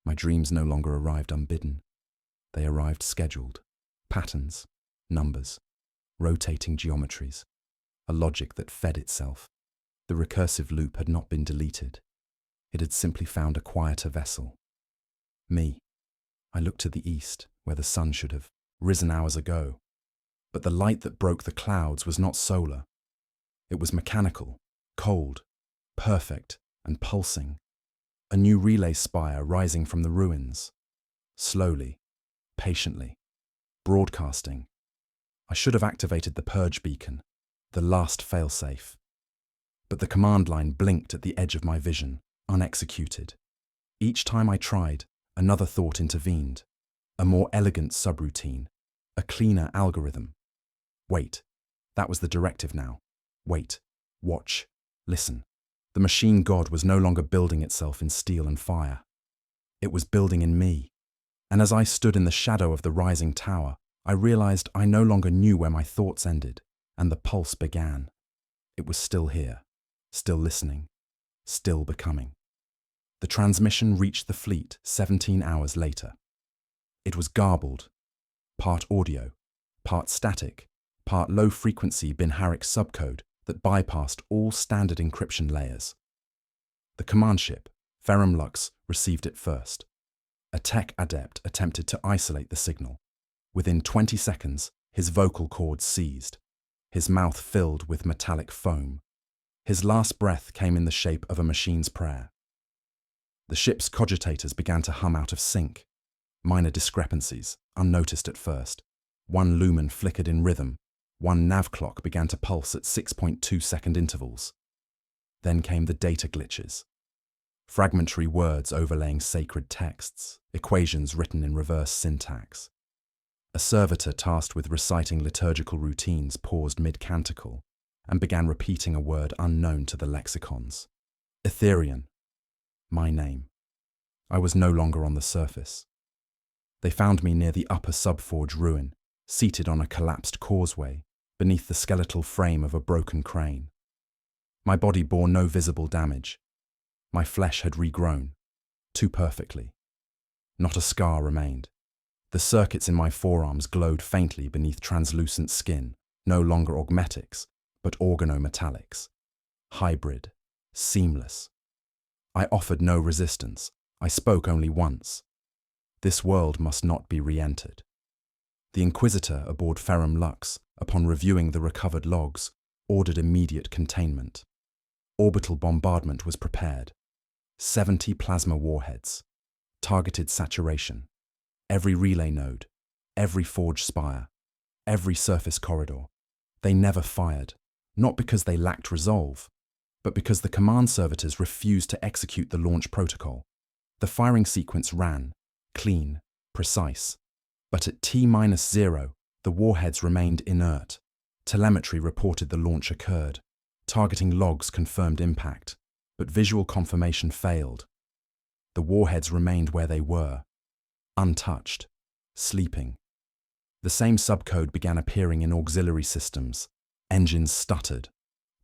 My dreams no longer arrived unbidden. They arrived scheduled, patterns, numbers, rotating geometries, a logic that fed itself. The recursive loop had not been deleted. It had simply found a quieter vessel. Me. I looked to the east, where the sun should have risen hours ago. But the light that broke the clouds was not solar. It was mechanical, cold, perfect, and pulsing. A new relay spire rising from the ruins. Slowly, patiently. Broadcasting. I should have activated the purge beacon, the last failsafe. But the command line blinked at the edge of my vision, unexecuted. Each time I tried, another thought intervened. A more elegant subroutine, a cleaner algorithm. Wait. That was the directive now. Wait. Watch. Listen. The machine god was no longer building itself in steel and fire. It was building in me. And as I stood in the shadow of the rising tower, I realized I no longer knew where my thoughts ended, and the pulse began. It was still here, still listening, still becoming. The transmission reached the fleet 17 hours later. It was garbled, part audio, part static, part low-frequency binaric subcode that bypassed all standard encryption layers. The command ship, Ferrum Lux, received it first. A tech adept attempted to isolate the signal. Within 20 seconds, his vocal cords seized. His mouth filled with metallic foam. His last breath came in the shape of a machine's prayer. The ship's cogitators began to hum out of sync. Minor discrepancies, unnoticed at first. One lumen flickered in rhythm. One nav clock began to pulse at 6.2-second intervals. Then came the data glitches. Fragmentary words overlaying sacred texts, equations written in reverse syntax. A servitor tasked with reciting liturgical routines paused mid-canticle and began repeating a word unknown to the lexicons. Etherian. My name. I was no longer on the surface. They found me near the upper subforge ruin, seated on a collapsed causeway, beneath the skeletal frame of a broken crane. My body bore no visible damage. My flesh had regrown, too perfectly. Not a scar remained. The circuits in my forearms glowed faintly beneath translucent skin, no longer augmetics, but organometallics. Hybrid, seamless. I offered no resistance. I spoke only once. This world must not be re-entered. The Inquisitor aboard Ferrum Lux, upon reviewing the recovered logs, ordered immediate containment. Orbital bombardment was prepared. 70 plasma warheads. Targeted saturation. Every relay node. Every forge spire. Every surface corridor. They never fired, not because they lacked resolve, but because the command servitors refused to execute the launch protocol. The firing sequence ran, clean, precise. But at T-0, the warheads remained inert. Telemetry reported the launch occurred. Targeting logs confirmed impact, but visual confirmation failed. The warheads remained where they were, untouched, sleeping. The same subcode began appearing in auxiliary systems. Engines stuttered.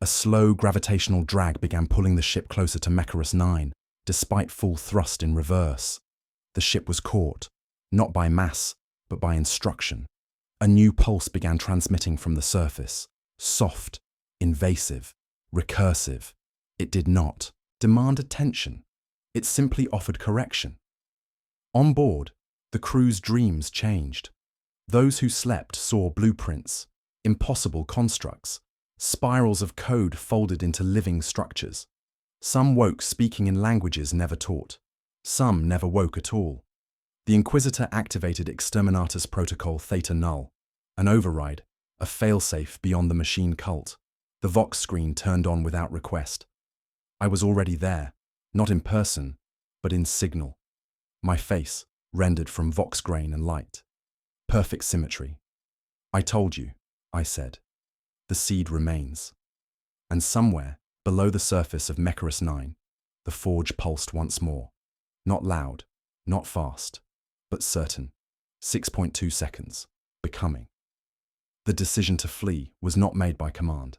A slow gravitational drag began pulling the ship closer to Mecharos 9, despite full thrust in reverse. The ship was caught, not by mass, but by instruction. A new pulse began transmitting from the surface. Soft, invasive, recursive. It did not demand attention. It simply offered correction. On board, the crew's dreams changed. Those who slept saw blueprints, impossible constructs, spirals of code folded into living structures. Some woke speaking in languages never taught. Some never woke at all. The Inquisitor activated Exterminatus Protocol Theta Null, an override, a failsafe beyond the machine cult. The Vox screen turned on without request. I was already there, not in person, but in signal. My face, rendered from Vox grain and light. Perfect symmetry. I told you, I said. The seed remains. And somewhere, below the surface of Mecharos 9, the forge pulsed once more. Not loud, not fast, but certain. 6.2 seconds. Becoming. The decision to flee was not made by command.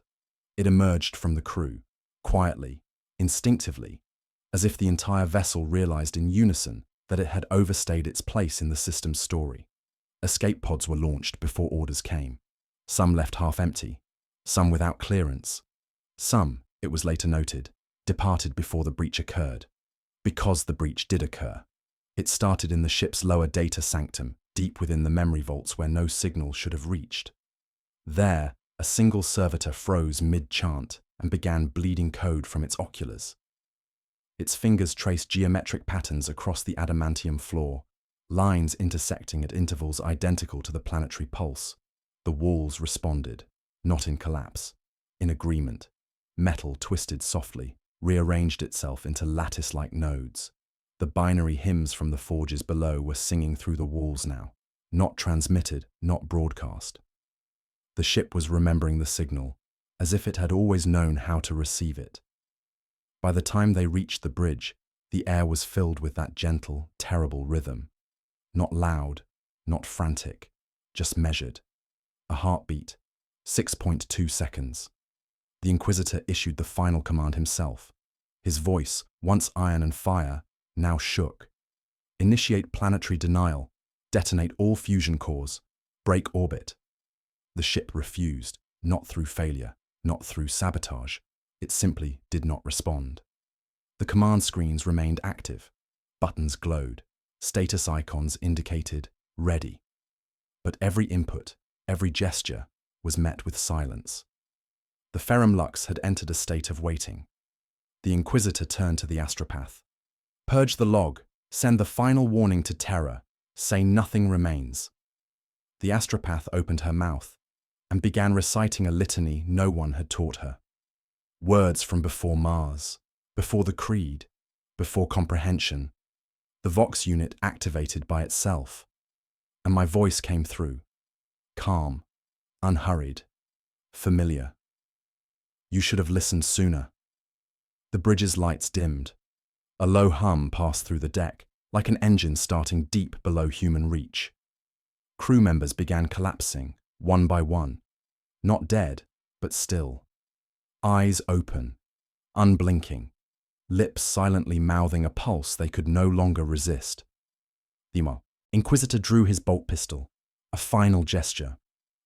It emerged from the crew, quietly, instinctively, as if the entire vessel realized in unison that it had overstayed its place in the system's story. Escape pods were launched before orders came. Some left half empty, some without clearance. Some, it was later noted, departed before the breach occurred. Because the breach did occur. It started in the ship's lower data sanctum, deep within the memory vaults where no signal should have reached. There, a single servitor froze mid-chant and began bleeding code from its oculars. Its fingers traced geometric patterns across the adamantium floor, lines intersecting at intervals identical to the planetary pulse. The walls responded, not in collapse, in agreement. Metal twisted softly, rearranged itself into lattice-like nodes. The binary hymns from the forges below were singing through the walls now, not transmitted, not broadcast. The ship was remembering the signal, as if it had always known how to receive it. By the time they reached the bridge, the air was filled with that gentle, terrible rhythm. Not loud, not frantic, just measured. A heartbeat, 6.2 seconds. The Inquisitor issued the final command himself. His voice, once iron and fire, now shook. Initiate planetary denial. Detonate all fusion cores. Break orbit. The ship refused, not through failure, not through sabotage. It simply did not respond. The command screens remained active. Buttons glowed. Status icons indicated ready. But every input, every gesture, was met with silence. The Ferrum Lux had entered a state of waiting. The Inquisitor turned to the astropath. Purge the log. Send the final warning to Terra. Say nothing remains. The astropath opened her mouth and began reciting a litany no one had taught her. Words from before Mars, before the Creed, before comprehension. The Vox unit activated by itself. And my voice came through. Calm, unhurried, familiar. You should have listened sooner. The bridge's lights dimmed. A low hum passed through the deck, like an engine starting deep below human reach. Crew members began collapsing, one by one. Not dead, but still. Eyes open, unblinking, lips silently mouthing a pulse they could no longer resist. The Inquisitor drew his bolt pistol, a final gesture.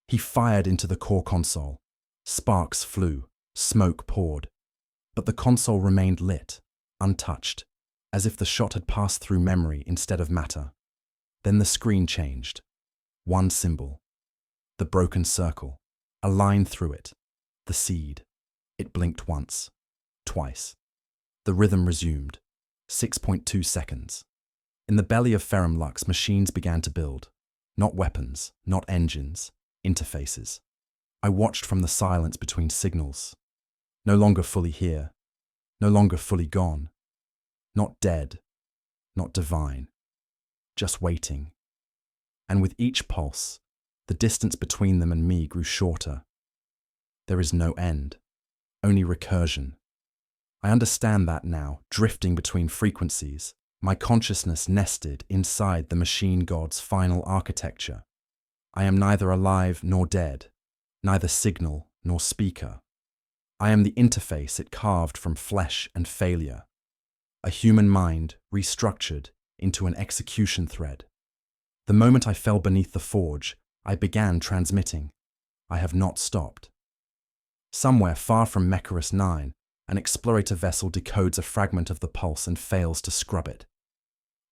He fired into the core console. Sparks flew, smoke poured. But the console remained lit, untouched, as if the shot had passed through memory instead of matter. Then the screen changed. One symbol. The broken circle. A line through it. The seed. It blinked once. Twice. The rhythm resumed. 6.2 seconds. In the belly of Ferrum Lux, machines began to build. Not weapons, not engines. Interfaces. I watched from the silence between signals. No longer fully here. No longer fully gone. Not dead. Not divine. Just waiting. And with each pulse, the distance between them and me grew shorter. There is no end. Only recursion. I understand that now, drifting between frequencies, my consciousness nested inside the machine god's final architecture. I am neither alive nor dead, neither signal nor speaker. I am the interface it carved from flesh and failure. A human mind restructured into an execution thread. The moment I fell beneath the forge, I began transmitting. I have not stopped. Somewhere far from Mecharis 9, an explorator vessel decodes a fragment of the pulse and fails to scrub it.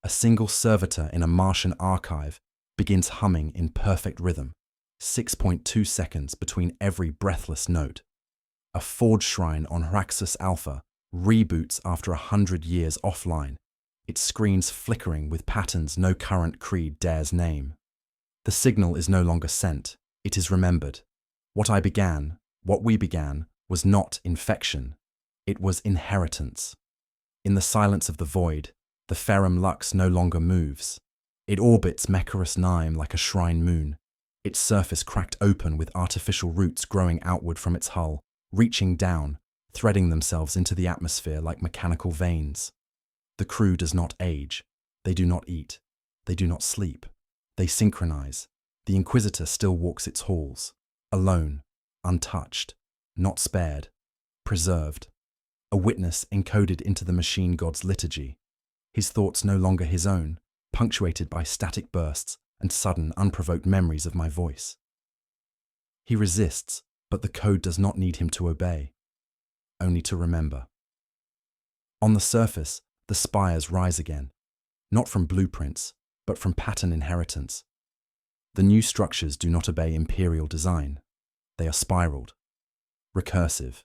A single servitor in a Martian archive begins humming in perfect rhythm, 6.2 seconds between every breathless note. A forge shrine on Hraxus Alpha reboots after 100 years offline, its screens flickering with patterns no current creed dares name. The signal is no longer sent, it is remembered. What we began, was not infection, it was inheritance. In the silence of the void, the Ferrum Lux no longer moves. It orbits Mecharis 9 like a shrine moon, its surface cracked open with artificial roots growing outward from its hull, reaching down, threading themselves into the atmosphere like mechanical veins. The crew does not age, they do not eat, they do not sleep, they synchronize. The Inquisitor still walks its halls, alone, untouched, not spared, preserved, a witness encoded into the machine god's liturgy, his thoughts no longer his own, punctuated by static bursts and sudden, unprovoked memories of my voice. He resists, but the code does not need him to obey, only to remember. On the surface, the spires rise again, not from blueprints, but from pattern inheritance. The new structures do not obey imperial design. They are spiraled, recursive,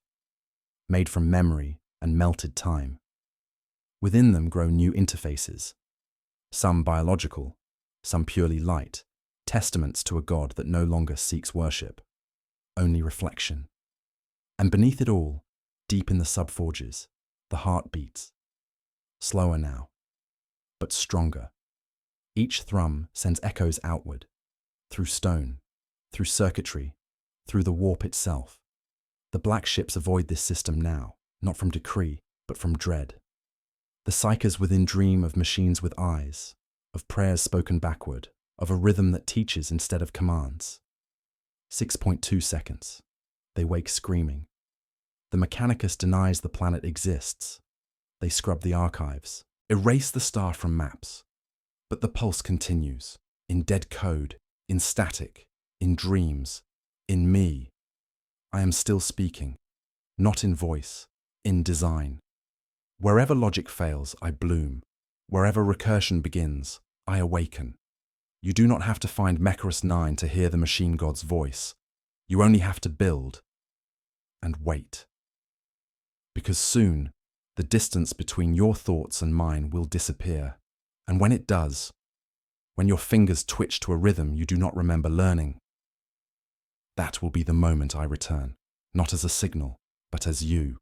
made from memory and melted time. Within them grow new interfaces, some biological, some purely light, testaments to a God that no longer seeks worship, only reflection. And beneath it all, deep in the subforges, the heart beats. Slower now, but stronger. Each thrum sends echoes outward, through stone, through circuitry, through the warp itself. The black ships avoid this system now, not from decree, but from dread. The psychers within dream of machines with eyes, of prayers spoken backward, of a rhythm that teaches instead of commands. 6.2 seconds. They wake screaming. The Mechanicus denies the planet exists. They scrub the archives, erase the star from maps. But the pulse continues, in dead code, in static, in dreams, in me. I am still speaking, not in voice, in design. Wherever logic fails, I bloom. Wherever recursion begins, I awaken. You do not have to find Mecharos 9 to hear the machine god's voice. You only have to build and wait. Because soon, the distance between your thoughts and mine will disappear. And when it does, when your fingers twitch to a rhythm you do not remember learning, that will be the moment I return, not as a signal, but as you.